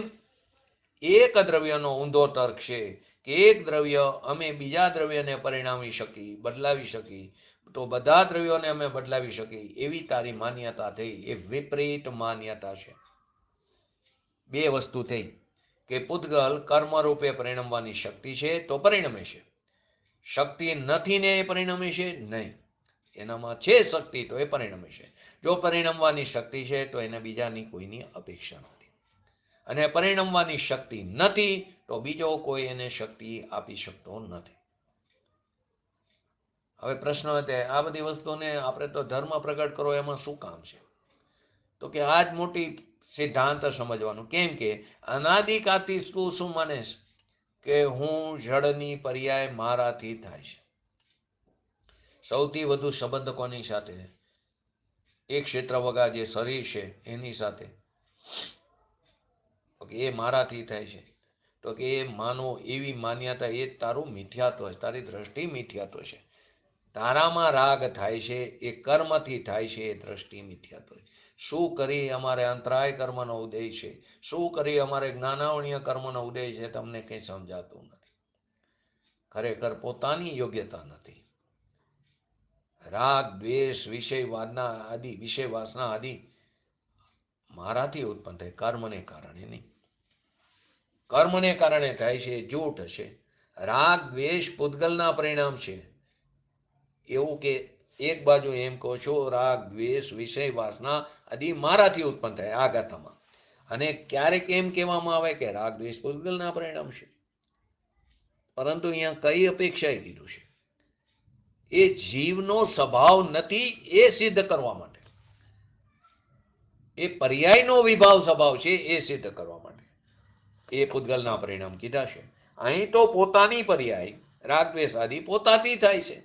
એક દ્રવ્યનો ઊંધો તર્ક છે કે એક દ્રવ્ય અમે બીજા દ્રવ્યને પરિણામી શકી, બદલાવી શકી, તો બધા દ્રવ્યોને અમે બદલાવી શકી એવી તારી માન્યતા થઈ. એ વિપરીત માન્યતા છે. બે વસ્તુ થઈ કે પૂતગલ કર્મ રૂપે પરિણમવાની શક્તિ છે તો પરિણમે છે, શક્તિ નથી ને એ પરિણમે છે નહીં. એનામાં છે શક્તિ તો એ પરિણમે છે. જો પરિણમવાની શક્તિ છે તો એને બીજાની કોઈની અપેક્ષા નથી, અને પરિણમવાની શક્તિ નથી તો બીજો કોઈ એને શક્તિ આપી શકતો નથી. હવે પ્રશ્ન હતો, આ બધી વસ્તુને આપણે તો ધર્મ પ્રગટ કરો એમાં શું કામ છે? તો કે આ જ મોટી સિદ્ધાંત સમજવાનું. કેમ કે અનાદિકાળથી તું શું માને કે હું જળની પર્યાય મારાથી થાય છે. સૌથી વધુ સંબંધ કોની સાથે? એક ક્ષેત્ર વગા જે શરીર છે એની સાથે. એ મારાથી થાય છે. તો કે એ માનો એવી માન્યતા, એ તારું મિથ્યાત્વ છે, તારી દ્રષ્ટિ મિથ્યાત્વ છે. તારામાં રાગ થાય છે એ કર્મથી થાય છે, એ દ્રષ્ટિ મિથ્યાત્વ છે. શું કરી અમારે અંતરાય કર્મનો ઉદય છે, શું કરી અમારે જ્ઞાનાવણીય કર્મનો ઉદય છે, તમને કંઈ સમજાતું નથી. ખરેખર પોતાની યોગ્યતા નથી. રાગ દ્વેષ વિષય વાસના આદિ મારાથી ઉત્પન્ન થાય, કર્મને કારણે નહીં. કર્મને કારણે થાય છે, જૂઠ છે. રાગ દ્વેષ પૂતગલના પરિણામ છે. એવું કે એક બાજુ એમ કહો છો રાગ દ્વેષ વિષય વાસના આદિ મારાથી ઉત્પન્ન થાય આ ગાથામાં, અને ક્યારેક એમ કહેવામાં આવે કે રાગ દ્વેષ પૂતગલના પરિણામ છે. પરંતુ અહીંયા કઈ અપેક્ષાએ કીધું છે? એ જીવનો સ્વભાવ નથી એ સિદ્ધ કરવા માટે, એ પર્યાયનો વિભાવ સ્વભાવ છે એ સિદ્ધ કરવા માટે એ પૂતગલના પરિણામ કીધા છે. અહીં તો પોતાની પર્યાય રાગ દ્વેષ આદિ પોતાથી થાય છે,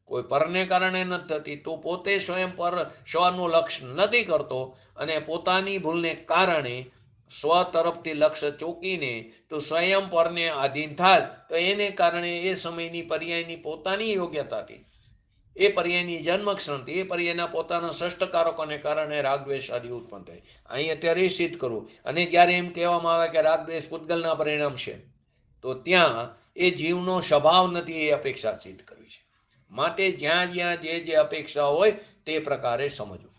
કોઈ પરને કારણે નથી થતી. તું પોતે સ્વયં પર સ્વનું લક્ષ્ય નથી કરતો, અને પોતાની ભૂલને કારણે સ્વ તરફથી લક્ષ્ય ચોકીને તું સ્વયં પરને આધીન થાય, તો એને કારણે એ સમયની પર્યાયની પોતાની યોગ્યતાથી, એ પર્યાયની જન્મ ક્ષણથી, એ પર્યાયના પોતાના ષષ્ઠકારકોને કારણે રાગદ્વેષ આદિ ઉત્પન્ન થાય. અહીં અત્યારે સિદ્ધ કરવું. અને જ્યારે એમ કહેવામાં આવે કે રાગદ્વેષ પૂતગલના પરિણામ છે, તો ત્યાં એ જીવનો સ્વભાવ નથી એ અપેક્ષા સિદ્ધ કરવી છે. માટે જ્યાં જ્યાં જે અપેક્ષા હોય તે પ્રકારે સમજવું.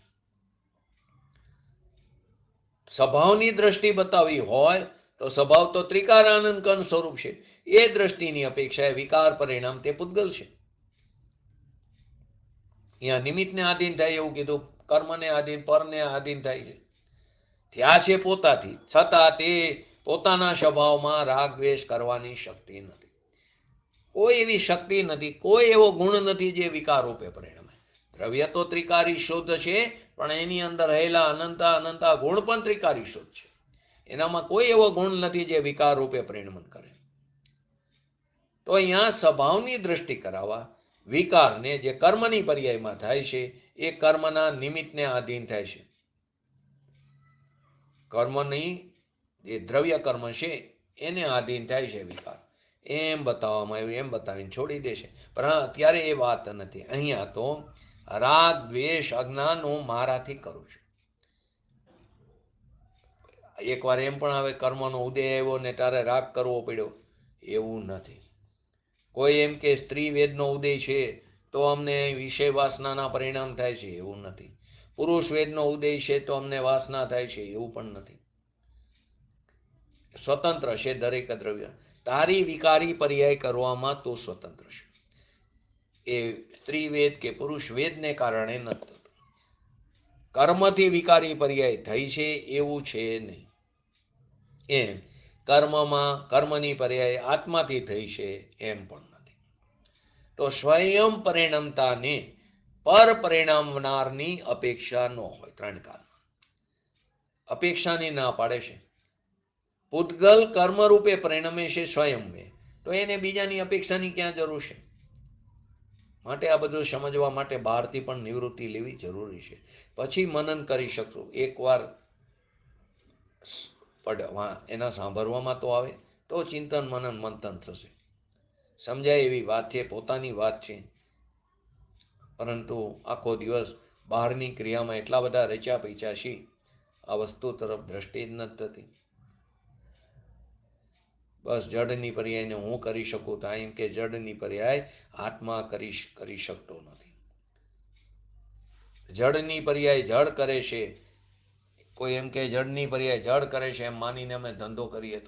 સ્વભાવની દ્રષ્ટિ બતાવી હોય તો સ્વભાવ તો ત્રિકાર આનંદ કંદ સ્વરૂપ છે. એ દ્રષ્ટિની અપેક્ષા વિકાર પરિણામ તે પૂતગલ છે. અહીંયા નિમિત્તને આધીન થાય એવું કીધું, કર્મને આધીન, પરને આધીન થાય છે. થયા છે પોતાથી, છતાં તે પોતાના સ્વભાવમાં રાગ દ્વેષ કરવાની શક્તિ નથી. કોઈ એવી શક્તિ નથી, કોઈ એવો ગુણ નથી જે વિકાર રૂપે પરિણમે. દ્રવ્ય તો ત્રિકારી શુદ્ધ છે, પણ એની અંદર રહેલા અનંતા ગુણ પણ ત્રિકારી શુદ્ધ છે. એનામાં કોઈ એવો ગુણ નથી જે વિકાર રૂપે પરિણમન કરે. તો અહીંયા સ્વભાવની દ્રષ્ટિ કરાવવા વિકારને જે કર્મની પર્યાયમાં થાય છે એ કર્મના નિમિત્તને આધીન થાય છે. કર્મની જે દ્રવ્ય કર્મ છે એને આધીન થાય છે વિકાર. એમ બતાવવામાં આવ્યું, એમ બતાવીને છોડી દેશે. પણ અત્યારે એ વાત નથી. અહીંયા તો રાગ દ્વેષ અજ્ઞાન હું મારાથી કરું છું. એકવાર એમ પણ આવે કર્મનો ઉદય આવ્યો ને તારે રાગ કરવો પડ્યો, એવું નથી. કોઈ એમ કે સ્ત્રી વેદનો ઉદય છે તો અમને વિષય વાસનાના પરિણામ થાય છે, એવું નથી. પુરુષ વેદનો ઉદય છે તો અમને વાસના થાય છે, એવું પણ નથી. સ્વતંત્ર છે દરેક દ્રવ્ય. તારી વિકારી પર્યાય કરવામાં તું સ્વતંત્ર છે. એ સ્ત્રી વેદ કે પુરુષ વેદને કારણે નથી થતું. કર્મથી વિકારી પર્યાય થઈ છે એવું છે નહીં. એમ કર્મની પર્યાય આત્માથી થઈ છે એમ પણ નથી. તો સ્વયં પરિણમતાને પર પરિણામનારની અપેક્ષા ન હોય. ત્રણ કાળમાં અપેક્ષાની ના પાડે છે. પૂતગલ કર્મ રૂપે પરિણમે છે સ્વયંમે, તો એને બીજાની અપેક્ષાની ક્યાં જરૂર છે? માટે આ બધું સમજવા માટે બહારથી પણ નિવૃત્તિ લેવી જરૂરી છે. પછી મનન કરી શકશું. એકવાર એના સાંભળવામાં તો આવે તો ચિંતન મનન મંથન થશે. સમજાય એવી વાત છે, પોતાની વાત છે. પરંતુ આખો દિવસ બહારની ક્રિયામાં એટલા બધા રચ્યા પૈચા છે, આ વસ્તુ તરફ દ્રષ્ટિ જ નથી થતી. બસ જડની પર્યાયને હું કરી શકું તો એમ કે જડની પર્યાય આત્મા કરી શકતો નથી. જડની પર્યાય જડ કરે છે. કોઈ એમ કે જડની પર્યાય જડ કરે છે એમ માનીને અમે ધંધો કરીએ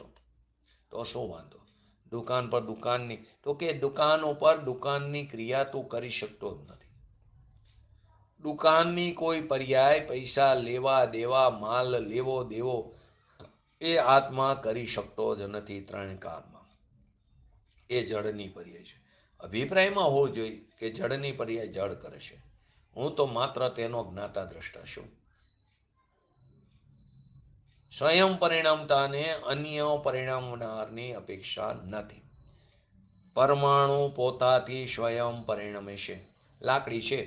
તો શું વાંધો? દુકાન પર દુકાનની, તો કે દુકાન ઉપર દુકાનની ક્રિયા તું કરી શકતો જ નથી. દુકાનની કોઈ પર્યાય પૈસા લેવા દેવા, માલ લેવો દેવો, એ આત્મા કરી શકતો જ નથી. ત્રણ કાળમાં એ જડની પર્યાય છે. અભિપ્રાયમાં હોવું જોઈએ કે જડની પર્યાય જડ કરે છે. હું તો માત્ર તેનો જ્ઞાતા દ્રષ્ટા છું. સ્વયં પરિણામતાને અન્ય પરિણામનારની અપેક્ષા નથી. પરમાણુ પોતાથી સ્વયં પરિણમે છે. લાકડી છે,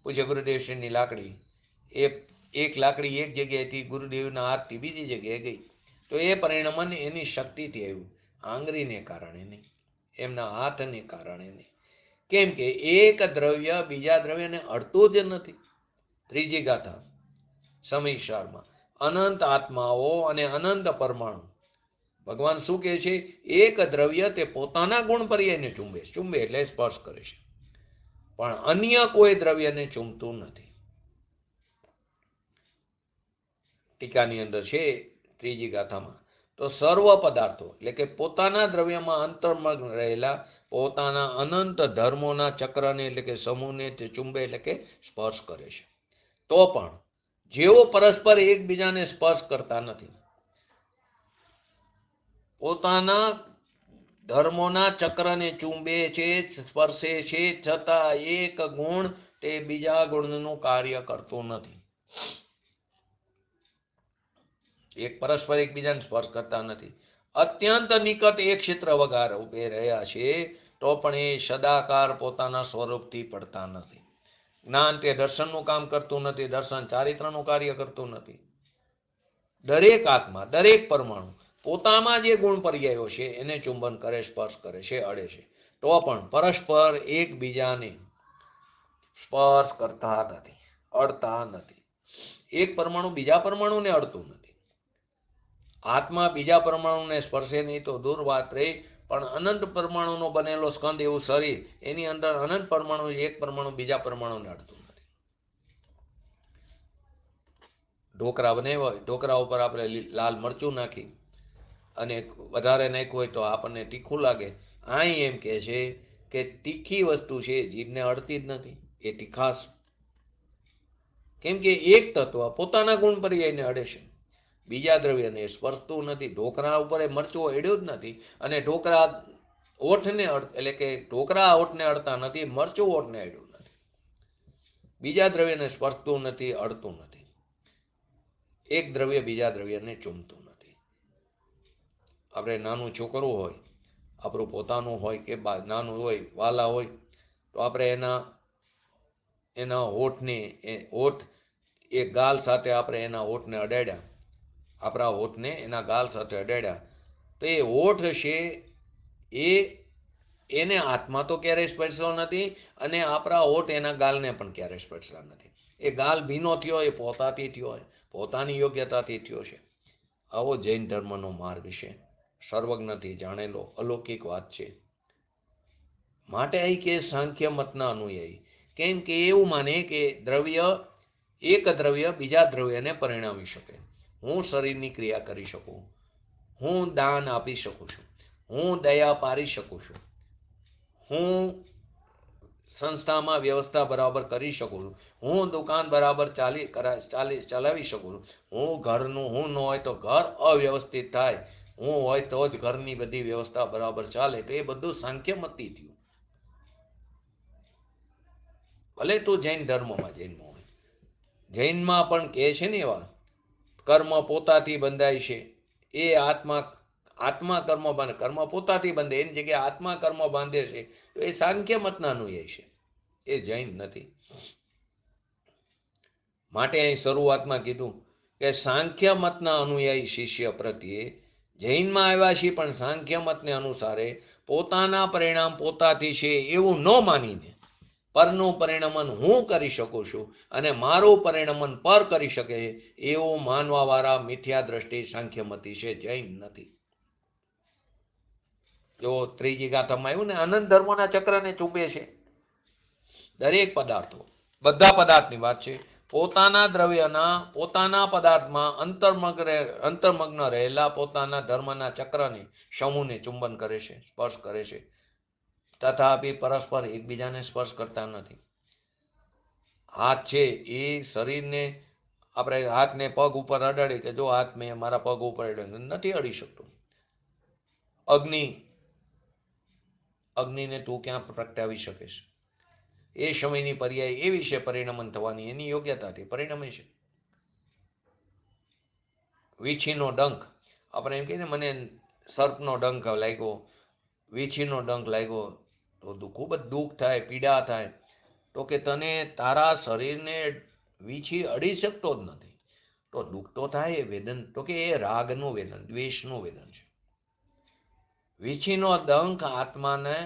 પૂજ્ય ગુરુદેવશ્રીની લાકડી, એક લાકડી એક જગ્યાએથી ગુરુદેવના હાથથી બીજી જગ્યાએ ગઈ, તો એ પરિણમન એની શક્તિથી આવ્યું, આંગળીને કારણે નહીં, એમના હાથને કારણે નહીં. કેમ કે એક દ્રવ્ય બીજા દ્રવ્યને અડતું જ નથી. ત્રીજી ગાથા સમયસારમાં અનંત આત્માઓ અને અનંત પરમાણુ. ભગવાન શું કહે છે? એક દ્રવ્ય તે પોતાના ગુણ પર્યાયને ચુંબે એટલે સ્પર્શ કરે છે, પણ અન્ય કોઈ દ્રવ્યને ચૂમતું નથી. ટીકાની અંદર છે ત્રીજી ગાથામાં, તો સર્વ પદાર્થો એટલે કે પોતાના દ્રવ્યમાં અંતર્મગ્ન રહેલા પોતાના અનંત ધર્મોના ચક્રને એટલે કે સમૂહને તે ચુંબે એટલે કે સ્પર્શ કરે છે. તો પણ જેઓ પરસ્પર એકબીજાને સ્પર્શ કરતા નથી, પોતાના ધર્મોના ચક્રને ચુંબે છે, સ્પર્શે છે, છતાં એક ગુણ તે બીજા ગુણનું કાર્ય કરતું નથી. એક પરસ્પર એકબીજાને સ્પર્શ કરતા નથી. અત્યંત નિકટ એક ક્ષેત્ર વગાર ઉભે રહ્યા છે, તો પણ એ સદાકાર પોતાના સ્વરૂપથી પડતા નથી. જ્ઞાન તે દર્શનનું કામ કરતું નથી, દર્શન ચારિત્રનું કાર્ય કરતું નથી. દરેક આત્મા, દરેક પરમાણુ પોતામાં જે ગુણ પર્યાયો છે એને ચુંબન કરે, સ્પર્શ કરે છે, અડે છે, તો પણ પરસ્પર એકબીજાને સ્પર્શ કરતા નથી, અડતા નથી. એક પરમાણુ બીજા પરમાણુને અડતું નથી. આત્મા બીજા પરમાણુને સ્પર્શે નહીં તો દૂર વાત રહી, પણ અનંત પરમાણુનો બનેલો સ્કંદ એવું શરીર, એની અંદર અનંત પરમાણુ, એક પરમાણુ બીજા પરમાણુને અડતું નથી. ઢોકળા બનાવ્યા હોય, ઢોકળા ઉપર આપણે લાલ મરચું નાખી અને વધારે નાખ્યું હોય તો આપણને તીખું લાગે. અહીં એમ કે છે કે તીખી વસ્તુ છે જીભને અડતી જ નથી, એ તીખાશ. કેમ કે એક તત્વ પોતાના ગુણ પર્યાયને અડે છે, બીજા દ્રવ્યને સ્પર્શતું નથી. ઢોકળા ઉપર એ મરચું અડ્યું જ નથી, અને ઢોકળા ઓઠને એટલે કે ઢોકળા ઓઠને અડતા નથી, મરચું ઓઠને અડ્યું નથી. બીજા દ્રવ્યને સ્પર્શતું નથી, અડતું નથી. એક દ્રવ્ય બીજા દ્રવ્યને ચૂમતું નથી. આપણે નાનું છોકરું હોય, આપણું પોતાનું હોય કે નાનું હોય, વાલા હોય, તો આપણે એના હોઠને હોઠ એ ગાલ સાથે આપણે એના હોઠને અડાડ્યા, આપણા હોઠને એના ગાલ સાથે અડાડ્યા, તો એ હોઠ છે એને આત્મા તો ક્યારેય સ્પર્શો નથી અને આપણા હોઠ એના ગાલને પણ ક્યારેય સ્પર્શતા નથી. એ ગાલ ભીનો થયો એ પોતાથી થયો, પોતાની યોગ્યતાથી થયો છે. આવો જૈન ધર્મનો માર્ગ છે. સર્વજ્ઞથી જાણેલો અલૌકિક વાત છે. માટે અહીં કે સાંખ્ય મતના અનુયાયી, કેમ કે એવું માને કે એક દ્રવ્ય બીજા દ્રવ્યને પરિણામી શકે. હું શરીરની ક્રિયા કરી શકું, હું દાન આપી શકું છું, હું દયા પારી શકું છું, હું સંસ્થામાં વ્યવસ્થા બરાબર કરી શકું છું, હું દુકાન બરાબર ચલાવી શકું છું, હું ઘરનું હું ન હોય તો ઘર અવ્યવસ્થિત થાય, હું હોય તો જ ઘરની બધી વ્યવસ્થા બરાબર ચાલે. તો એ બધું સાંખ્યમતી થયું. ભલે તું જૈન ધર્મમાં હોય, જૈનમાં પણ કહે છે ને એવા કર્મ પોતાથી બંધાય છે. એ આત્મા કર્મ પોતાથી બંધે, એની જગ્યાએ આત્મા કર્મ બાંધે છે. તો એ સાંખ્ય મતના અનુયાયી છે, એ જૈન નથી. માટે અહીં શરૂઆતમાં કીધું કે સાંખ્ય મતના અનુયાયી શિષ્ય પ્રત્યે જૈનમાં આવ્યા છે, પણ સાંખ્ય મતને અનુસારે પોતાના પરિણામ પોતાથી છે એવું ન માનીને પરનું પરિણમન હું કરી શકું છું અને મારું પરિણમન પર કરી શકે એવું માનવા વાળા મિથ્યા દ્રષ્ટિ સાંખ્યમતી છે, જૈન નથી. જો ત્રીજી ગાથામાં આવ્યું ને, અનંત ધર્મોના ચક્રને ચૂંબે છે. દરેક પદાર્થો, બધા પદાર્થની વાત છે, પોતાના દ્રવ્યના પોતાના પદાર્થમાં અંતર્મગ્ન રહેલા પોતાના ધર્મના ચક્રને સમૂહને ચુંબન કરે છે, સ્પર્શ કરે છે. તથાપી પરસ્પર એકબીજાને સ્પર્શ કરતા નથી. હાથ છે એ શરીરને આપણે હાથને પગ ઉપર અડાડી કે જો હાથ મેં મારા પગ ઉપર અડાડ્યો, નથી અડી શકતું. અગ્નિને તું ક્યાં પ્રગટાવી શકીશ? એ સમયની પર્યાય એવી છે પરિણમન થવાની, એની યોગ્યતાથી પરિણમે છે. વીછીનો ડંખ, આપણે એમ કહીએ ને મને સર્પનો ડંખ લાગ્યો, વીછીનો ડંખ લાગ્યો, તો ખૂબ જ દુઃખ થાય, પીડા થાય. તો કે તને તારા શરીરને વીછી અડી શકતો જ નથી, તો દુઃખ તો થાય. એ વેદન તો કે એ રાગનું વેદન, દ્વેષનું વેદન છે. વીછીનો ડંખ આત્માને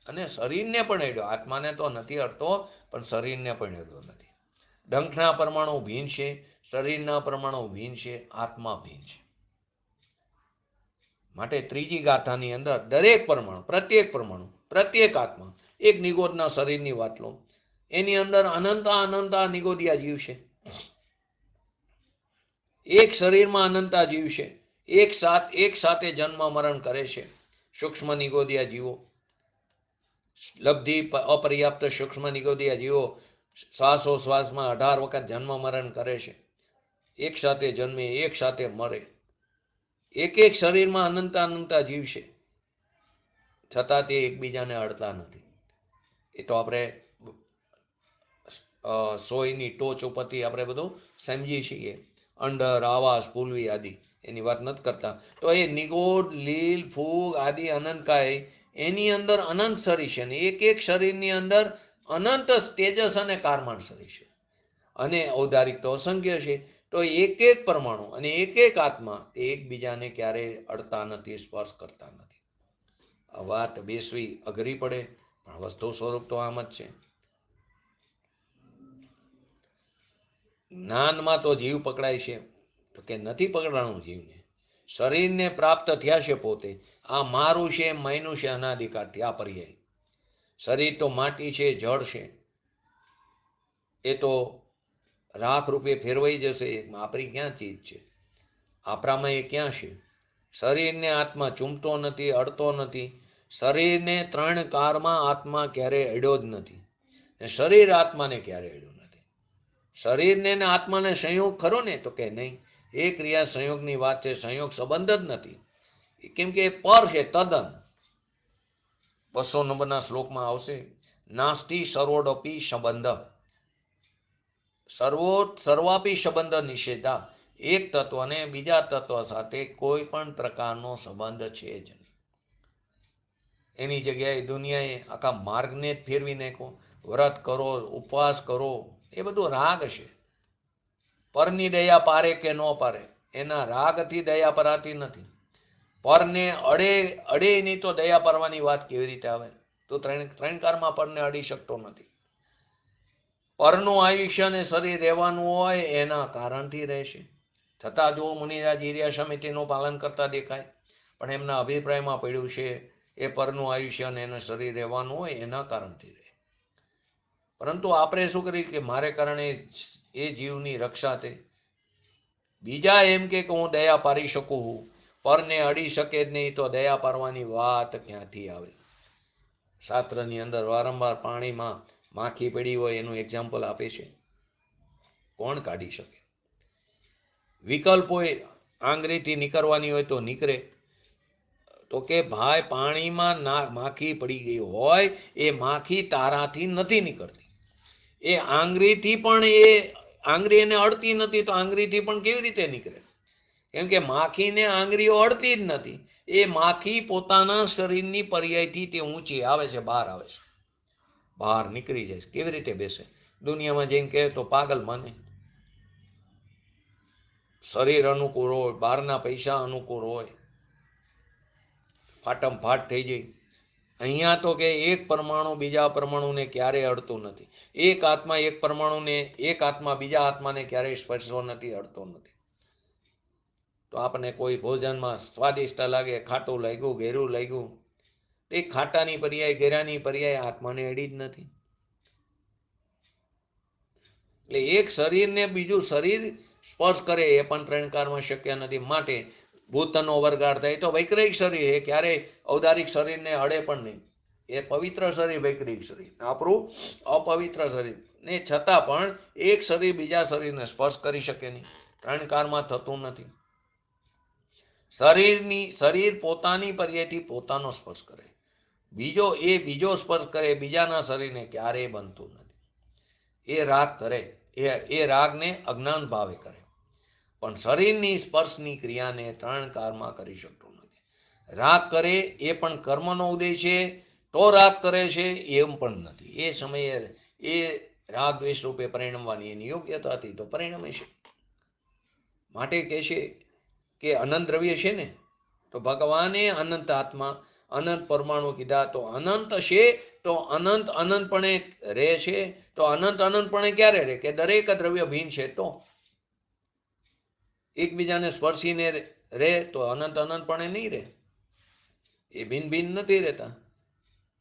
અને શરીરને પણ અડ્યો, આત્માને તો નથી અડતો પણ શરીરને પણ અડ્યો નથી. ડંખના પરમાણુ ભિન્ન છે, શરીરના પરમાણુ ભિન્ન છે, આત્મા ભિન્ન છે. માટે ત્રીજી ગાથાની અંદર દરેક પરમાણુ, પ્રત્યેક આત્મા, એક નિગોદના શરીરની વાત લો, એની અંદર અનંતા નિગોદિયા જીવ છે. એક શરીરમાં અનંતા જીવ છે, એક સાથે જન્મ મરણ કરે છે. સૂક્ષ્મ નિગોદિયા જીવો, લબ્ધિ અપર્યાપ્ત સૂક્ષ્મ નિગોદિયા જીવો શ્વાસોશ્વાસમાં 18 વખત જન્મ મરણ કરે છે. એક સાથે જન્મે, એક સાથે મરે. એક શરીરમાં અનંતા જીવ છે, છતાં તે એકબીજાને અડતા નથી. એ તો આપણે સોયની ટોચ ઉપરથી આપણે બધું સમજીએ છીએ. અંડર, આવાસ, પૂલવી આદિ એની વાત નથી કરતા. તો એ નિગોદ, લીલ, ફૂગ આદિ અનંતકાય, એની અંદર અનંત શરીર છે, ને એક શરીરની અંદર અનંત તેજસ અને કારમાન શરીર છે, અને ઔદારિક તો અસંખ્ય છે. તો એક પરમાણુ અને એક આત્મા એ એકબીજાને ક્યારેય અડતા નથી, સ્પર્શ કરતા નથી. આ વાત બેસવી અઘરી પડે, પણ વસ્તુ સ્વરૂપ તો આમ જ છે. જ્ઞાનમાં તો જીવ પકડાય છે, તો કે નથી પકડાણું જીવને. શરીરને પ્રાપ્ત થયા છે પોતે. આ મારું છે, મયનું છે અનાધિકારથી. આ પર્યાય શરીર તો માટી છે, જળ છે, એ તો રાખ રૂપે ફેરવાઈ જશે. આપણી ક્યાં ચીજ છે? આપણામાં એ ક્યાં છે? શરીરને આત્મા ચૂમતો નથી, અડતો નથી. શરીરને 3 કારમાં આત્મા ક્યારેય અડ્યો જ નથી, શરીર આત્માને ક્યારે અડ્યું નથી. શરીરને ને આત્માને સંયોગ ખરો ને? તો કે નહીં. એ ક્રિયા સંયોગની વાત છે, સંયોગ સંબંધ જ નથી. કેમ કે પર છે તદ્દન. 200 નંબરના શ્લોકમાં આવશે, નાસ્તિ સર્વોડપી સંબંધ, સર્વાપી સંબંધ નિષેધા. એક તત્વને બીજા તત્વ સાથે કોઈ પણ પ્રકારનો સંબંધ છે જ નહીં. એની જગ્યાએ દુનિયાએ આખા માર્ગને જ ફેરવી નાખ્યો. વ્રત કરો, ઉપવાસ કરો, એ બધું રાગ છે. પરની દયા પારે કે ન પારે, એના રાગથી દયા પરાતી નથી. પરને અડે નહીં તો દયા પરવાની વાત કેવી રીતે આવે? તો ત્રણ કારમાં પરને અડી શકતો નથી. પરનું આયુષ્ય અને શરીર રહેવાનું હોય એના કારણથી રહેશે. છતાં જો મુનિરાજ ઈર્યા સમિતિનું પાલન કરતા દેખાય, પણ એમના અભિપ્રાયમાં પડ્યું છે એ પરનું આયુષ્ય અને એનું શરીર રહેવાનું હોય એના કારણથી રહે. પરંતુ આપણે શું કરીએ કે મારે કારણે એ જીવની રક્ષા થઈ. બીજા એમ કે હું દયા પારી શકું, પરને અડી શકે જ નહીં, તો દયા પારવાની વાત ક્યાંથી આવે? શાસ્ત્રની અંદર વારંવાર પાણીમાં માખી પડી હોય એનું એક્ઝામ્પલ આપે છે. કોણ કાઢી શકે? વિકલ્પ હોય, આંગળીથી નીકળવાની હોય તો નીકળે. તો કે ભાઈ પાણીમાં માખી પડી ગઈ હોય, એ માખી તારાથી નથી નીકળતી. એ આંગળીથી પણ આંગળી એને અડતી નથી, તો આંગળીથી પણ કેવી રીતે નીકળે? કેમ કે માખીને આંગળીઓ અડતી જ નથી. એ માખી પોતાના શરીરની પર્યાયથી તે ઊંચી આવે છે, બહાર આવે છે, બહાર નીકળી જાય છે. કેવી રીતે બેસે? દુનિયામાં જઈને કહે તો પાગલ માને. શરીર અનુકૂળ હોય, બહારના પૈસા અનુકૂળ હોય, ફાટમ ફાટ થઈ જાય. અહીંયા તો કે એક પરમાણુ બીજા પરમાણુને ક્યારેય અડતું નથી. એક આત્મા બીજા આત્માને ક્યારેય સ્પર્શતો નથી, અડતો નથી. તો આપણને કોઈ ભોજનમાં સ્વાદિષ્ટ લાગે, ખાટું લાગ્યું, ઘેરું લાગ્યું, એ ખાટાની પર્યાય ઘેરાની પર્યાય આત્માને અડી જ નથી. એટલે એક શરીરને બીજું શરીર સ્પર્શ કરે એ પણ ત્રણ કારમાં શક્ય નથી. માટે ભૂતનો વરગાડ થાય તો વૈક્રિક શરીર એ ક્યારેય ઔદારિક શરીરને અડે પણ નહીં. એ પવિત્ર શરીર વૈક્રિક શરીર, આપણું અપવિત્ર શરીર ને છતાં પણ એક શરીર બીજા શરીરને સ્પર્શ કરી શકે નહીં. ત્રણ કારમાં થતું નથી. શરીર પોતાની પર્યાયથી પોતાનો સ્પર્શ કરે, બીજો સ્પર્શ કરે બીજાના શરીરને ક્યારેય બનતું નથી. એ રાગ કરે, એ રાગને અજ્ઞાન ભાવે કરે, પણ શરીરની સ્પર્શની ક્રિયાને ત્રણ કારમાં કરી શકતો નથી. રાગ કરે એ પણ કર્મનો ઉદય છે, તો રાગ કરે છે એમ પણ નથી. એ સમયે એ રાગ દ્વેષ રૂપે પરિણમવાની એની યોગ્યતા હતી તો પરિણમે છે. માટે કહે છે કે અનંત દ્રવ્ય છે ને, તો ભગવાને અનંત આત્મા અનંત પરમાણુ કીધા. તો અનંત છે તો અનંતપણે રહે છે. તો અનંતપણે ક્યારે રહે? કે દરેક દ્રવ્ય ભિન્ન છે, તો એકબીજાને સ્પર્શીને રહે તો અનંતપણે નહીં રહે. એ ભિન્ન નથી રહેતા.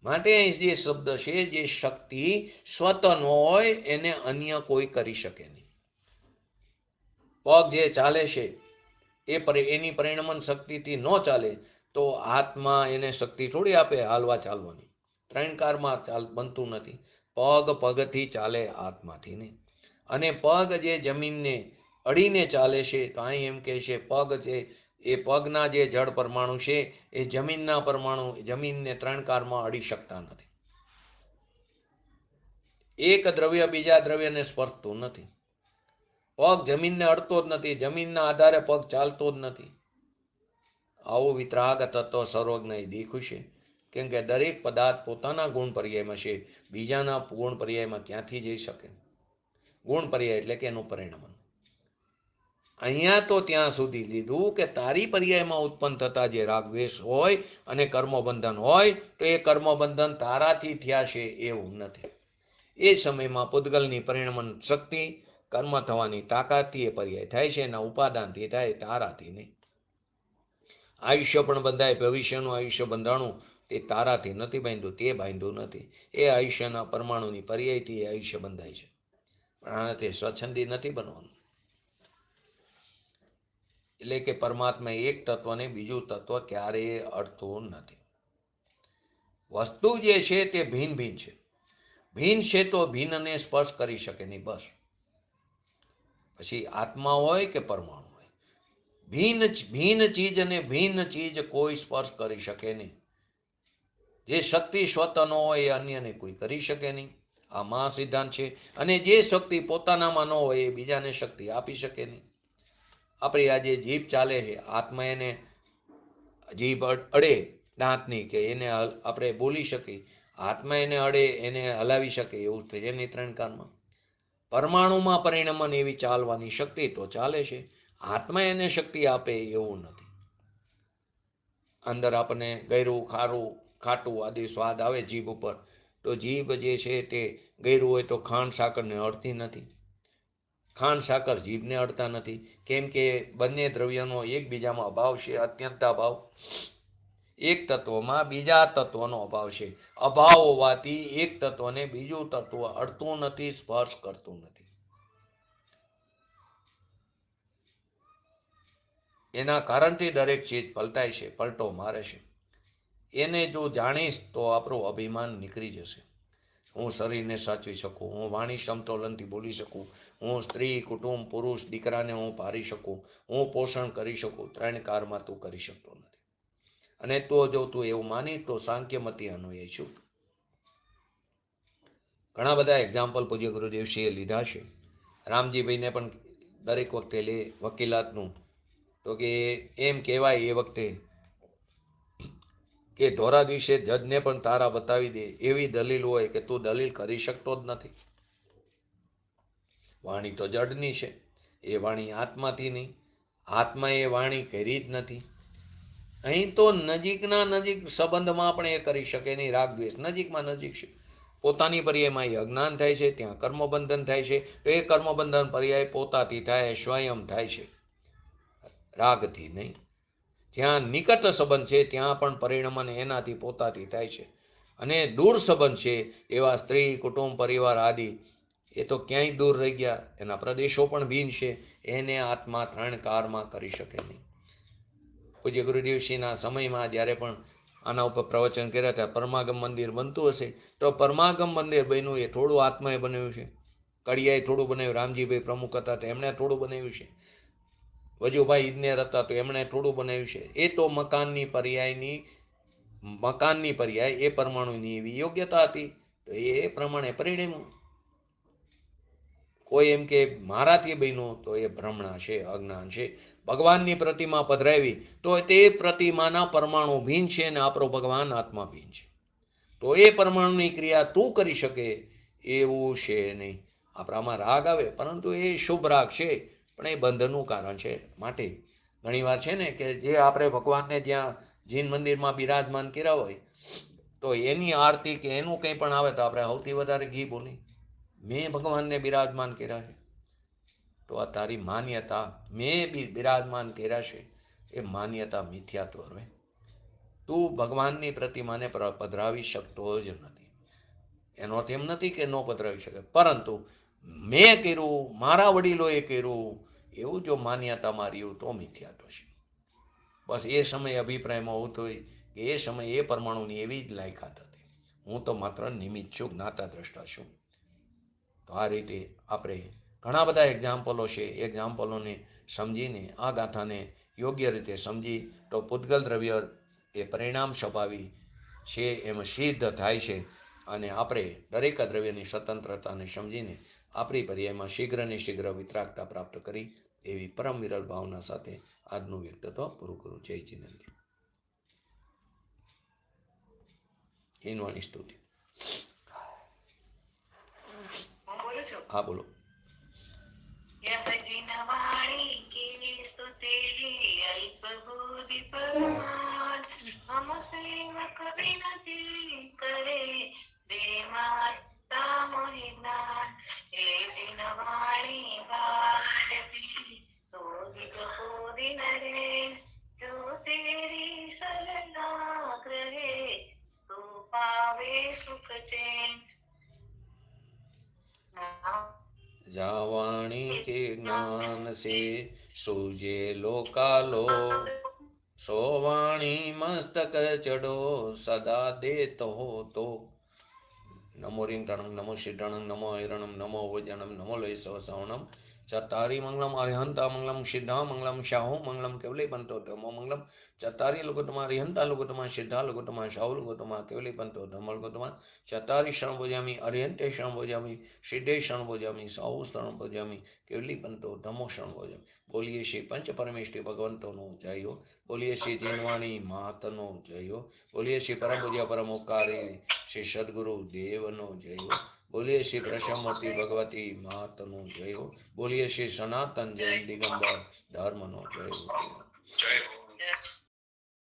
માટે જે શબ્દ છે, જે શક્તિ સ્વતઃ હોય એને અન્ય કોઈ કરી શકે નહીં. પગ જે ચાલે છે એની પરિણમન શક્તિથી ન ચાલે તો આત્મા એને શક્તિ થોડી આપે હાલવા ચાલવાની. ત્રણ કારમાં બનતું નથી. પગથી ચાલે, આત્માથી નહીં. અને પગ જે જમીનને અડીને ચાલે છે, તો અહીં એમ કહે છે પગ છે એ પગના જે જળ પરમાણુ છે એ જમીનના પરમાણુ જમીનને ત્રણ કારમાં અડી શકતા નથી. એક દ્રવ્ય બીજા દ્રવ્યને સ્પર્શતું નથી. પગ જમીનને અડતો જ નથી, જમીનના આધારે પગ ચાલતો જ નથી. આવું વિતરાગ તત્વ સર્વજ્ઞ દેખ્યું છે. કેમ કે દરેક પદાર્થ પોતાના ગુણ પર્યાયમાં છે, બીજાના ગુણ પર્યાયમાં ક્યાંથી જઈ શકે? ગુણ પર્યાય એટલે કે એનું પરિણમન. અહીંયા તો ત્યાં સુધી લીધું કે તારી પર્યાયમાં ઉત્પન્ન થતા જે રાગદ્વેષ હોય અને કર્મબંધન હોય, તો એ કર્મબંધન તારાથી થયા છે એવું નથી. એ સમયમાં પૂતગલની પરિણમન શક્તિ કર્મ થવાની તાકાતથી એ પર્યાય થાય છે, એના ઉપાદાનથી થાય, તારાથી નહીં. આયુષ્ય પણ બંધાય, ભવિષ્યનું આયુષ્ય બંધાણું તે તારાથી નથી બાંધ્યું, તે બાંધ્યું નથી. એ આયુષ્યના પરમાણુની પર્યાયથી એ આયુષ્ય બંધાય છે, પણ આનાથી સ્વચ્છંદી નથી બનવાનું. એટલે કે પરમાત્મા એક તત્વને બીજું તત્વ ક્યારેય અડતું નથી. વસ્તુ જે છે તે ભિન્ન છે. ભિન્ન છે તો ભિન્નને સ્પર્શ કરી શકે નહીં, બસ. પછી આત્મા હોય કે પરમાણુ હોય, ભિન્ન ચીજ અને ભિન્ન ચીજ કોઈ સ્પર્શ કરી શકે નહીં. જે શક્તિ સ્વતઃ ન હોય એ અન્યને કોઈ કરી શકે નહીં. આ મહા સિદ્ધાંત છે. અને જે શક્તિ પોતાનામાં ન હોય એ બીજાને શક્તિ આપી શકે નહીં. આપણે આ જે જીભ ચાલે છે, આત્મા એને જીભ અડે દાંતની કે એને આપણે બોલી શકીએ, હાથમાં એને અડે એને હલાવી શકે એવું છે નહીં ત્રણકારમાં. પરમાણુમાં પરિણમન એવી ચાલવાની શક્તિ તો ચાલે છે, હાથમાં એને શક્તિ આપે એવું નથી. અંદર આપણને ગળ્યું ખારું ખાટું આદિ સ્વાદ આવે જીભ ઉપર, તો જીભ જે છે તે ગળ્યું હોય તો ખાંડ સાકરને અડતી નથી, ખાંડ સાકર જીભને અડતા નથી. કેમ કે બંને દ્રવ્યનો એકબીજામાં અભાવ છે, અત્યંત અભાવ. એક તત્વમાં બીજા તત્વનો અભાવ છે. અભાવ હોવાથી એક તત્વને બીજું તત્વ અડતું નથી, સ્પર્શ કરતું નથી. એના કારણથી દરેક ચીજ પલટાય છે, પલટો મારે છે. એને જો જાણીશ તો આપણું અભિમાન નીકળી જશે. હું શરીરને સાચવી શકું, હું વાણી સમતોલનથી બોલી શકું, હું સ્ત્રી કુટુંબ પુરુષ દીકરાને હું પારી શકું, હું પોષણ કરી શકું. ત્રણ કારમાં તું કરી શકતો નથી. અને તો જો તું એવું માની તો સાંખ્યમતી અનુયાયી છું. ઘણા બધા એક્ઝામ્પલ પૂજ્ય ગુરુદેવશ્રીએ લીધા છે. રામજીભાઈને પણ દરેક વખતે લે વકીલાતનું, તો કે એમ કહેવાય એ વખતે કે ધોરા દિવસે જજને પણ તારા બતાવી દે એવી દલીલ હોય કે તું દલીલ કરી શકતો જ નથી. વાણી તો જડની છે, એ વાણી આત્માથી નહીં, આત્મા એ વાણી કરી જ નથી. અહીં તો નજીકના નજીક સંબંધમાં પણ એ કરી શકે નહીં. રાગ દ્વેષ નજીકમાં નજીક છે, પોતાની પર્યાયમાં એ અજ્ઞાન થાય છે, ત્યાં કર્મબંધન થાય છે. તો એ કર્મબંધન પર્યાય પોતાથી થાય, સ્વયં થાય છે, રાગથી નહીં. જ્યાં નિકટ સંબંધ છે ત્યાં પણ પરિણમન એનાથી પોતાથી થાય છે. અને દૂર સંબંધ છે એવા સ્ત્રી કુટુંબ પરિવાર આદિ, એ તો ક્યાંય દૂર રહી ગયા, એના પ્રદેશો પણ ભિન્ન છે, એને આત્મા ત્રણ કારમાં કરી શકે નહીં. પૂજ્ય ગુરુદેવશ્રીના સમયમાં જ્યારે પણ આના ઉપર પ્રવચન કર્યા હતા, પરમાગમ મંદિર બનતું હશે તો પરમાગમ મંદિર બન્યું એ થોડું આત્માએ બનાવ્યું છે, કડિયાએ થોડું બનાવ્યું, રામજીભાઈ પ્રમુખ હતા તો એમણે થોડું બનાવ્યું છે, વજુભાઈ ઇજનેર હતા તો એમણે થોડું બનાવ્યું છે. એ તો મકાનની પર્યાય એ પરમાણુની એવી યોગ્યતા હતી, તો એ પ્રમાણે પરિણમ્યું. કોઈ એમ કે મારાથી બન્યું તો એ ભ્રમણા છે, અજ્ઞાન છે. ભગવાનની પ્રતિમા પધરાવી તો તે પ્રતિમાના પરમાણુ ભિન્ન છે અને આપણો ભગવાન આત્મા ભિન્ન છે. તો એ પરમાણુની ક્રિયા તું કરી શકે એવું છે નહીં. આપણામાં રાગ આવે પરંતુ એ શુભ રાગ છે, પણ એ બંધનનું કારણ છે. માટે ઘણીવાર છે ને કે જે આપણે ભગવાનને જ્યાં જીન મંદિરમાં બિરાજમાન કર્યા હોય તો એની આરતી કે એનું કંઈ પણ આવે તો આપણે સૌથી વધારે ઘી બોલી, મેં ભગવાનને બિરાજમાન કર્યા છે. તો આ તારી માન્યતા, મેં બિરાજમાન કર્યા છે, એ માન્યતા મિથ્યાત્વ રહે. તું ભગવાનની પ્રતિમાને પધરાવી શકતો જ નથી. એનો અર્થ એમ નથી કે ન પધરાવી શકે, પરંતુ મેં કર્યું, મારા વડીલોએ કર્યું એવું જો માન્યતામાં રહ્યું તો મિથ્યાત્વ છે. બસ એ સમયે અભિપ્રાયમાં હોવું હોય કે એ સમયે એ પરમાણુની એવી જ લાયકાત હતી, હું તો માત્ર નિમિત્ત છું, જ્ઞાતા દ્રષ્ટા છું. તો આ રીતે આપણે ઘણા બધા એક્ઝામ્પલો છે, એક્ઝામ્પલોને સમજીને આ ગાથાને યોગ્ય રીતે સમજી તો પૂતગલ દ્રવ્ય એ પરિણામ સ્વભાવી છે એમ સિદ્ધ થાય છે. અને આપણે દરેક દ્રવ્યની સ્વતંત્રતાને સમજીને આપણી પર્યાયમાં શીઘ્ર ને શીઘ્ર વિતરાગતા પ્રાપ્ત કરી એવી પરમ વિરલ ભાવના સાથે આજનું વ્યક્તિત્વ પૂરું કરું. જય જીનેન્દ્ર. હિનવાણી સ્તુતિ. હા બોલો. जावाणी के ज्ञान से सूझे लोकालो, सोवाणी मस्तक चढ़ो सदा देतो तो. नमो रिंग टणंग, नमो श्रीटणंग, नमो हिरणम, नमो वजनम, नमो लय सवसावणम, चत्तारि मंगलम अरिहंता मंगलम सिद्धा मंगलम शाहु मंगलम केवली पंतो धर्मो मंगलम चत्तारि लोकोत्तमा अरिहंता लोकोत्तमा सिद्धा लोकोत्तमा शाहु लोकोत्तमा केवली पंतो धर्मो लोकोत्तमा चत्तारि शरण भोजामि अरिहंते शरण भोजामि सिद्धे शरण भोजामि शाहु शरण भोजामि केवली पंतो धर्मो शरण भोजामि. बोलिए श्री पंच परमेष्टि भगवंतोनो जय हो. बोलिए श्री जीनवाणी मातनो जय हो. बोलिए श्री परम पूज्य परम उपकारी श्री सद्गुरु देवनो जय हो. बोलिए श्री प्रसमूर्ति भगवती मातनो जय हो. बोलिए श्री सनातन जैन दिगंबर धर्मनो जय हो. जय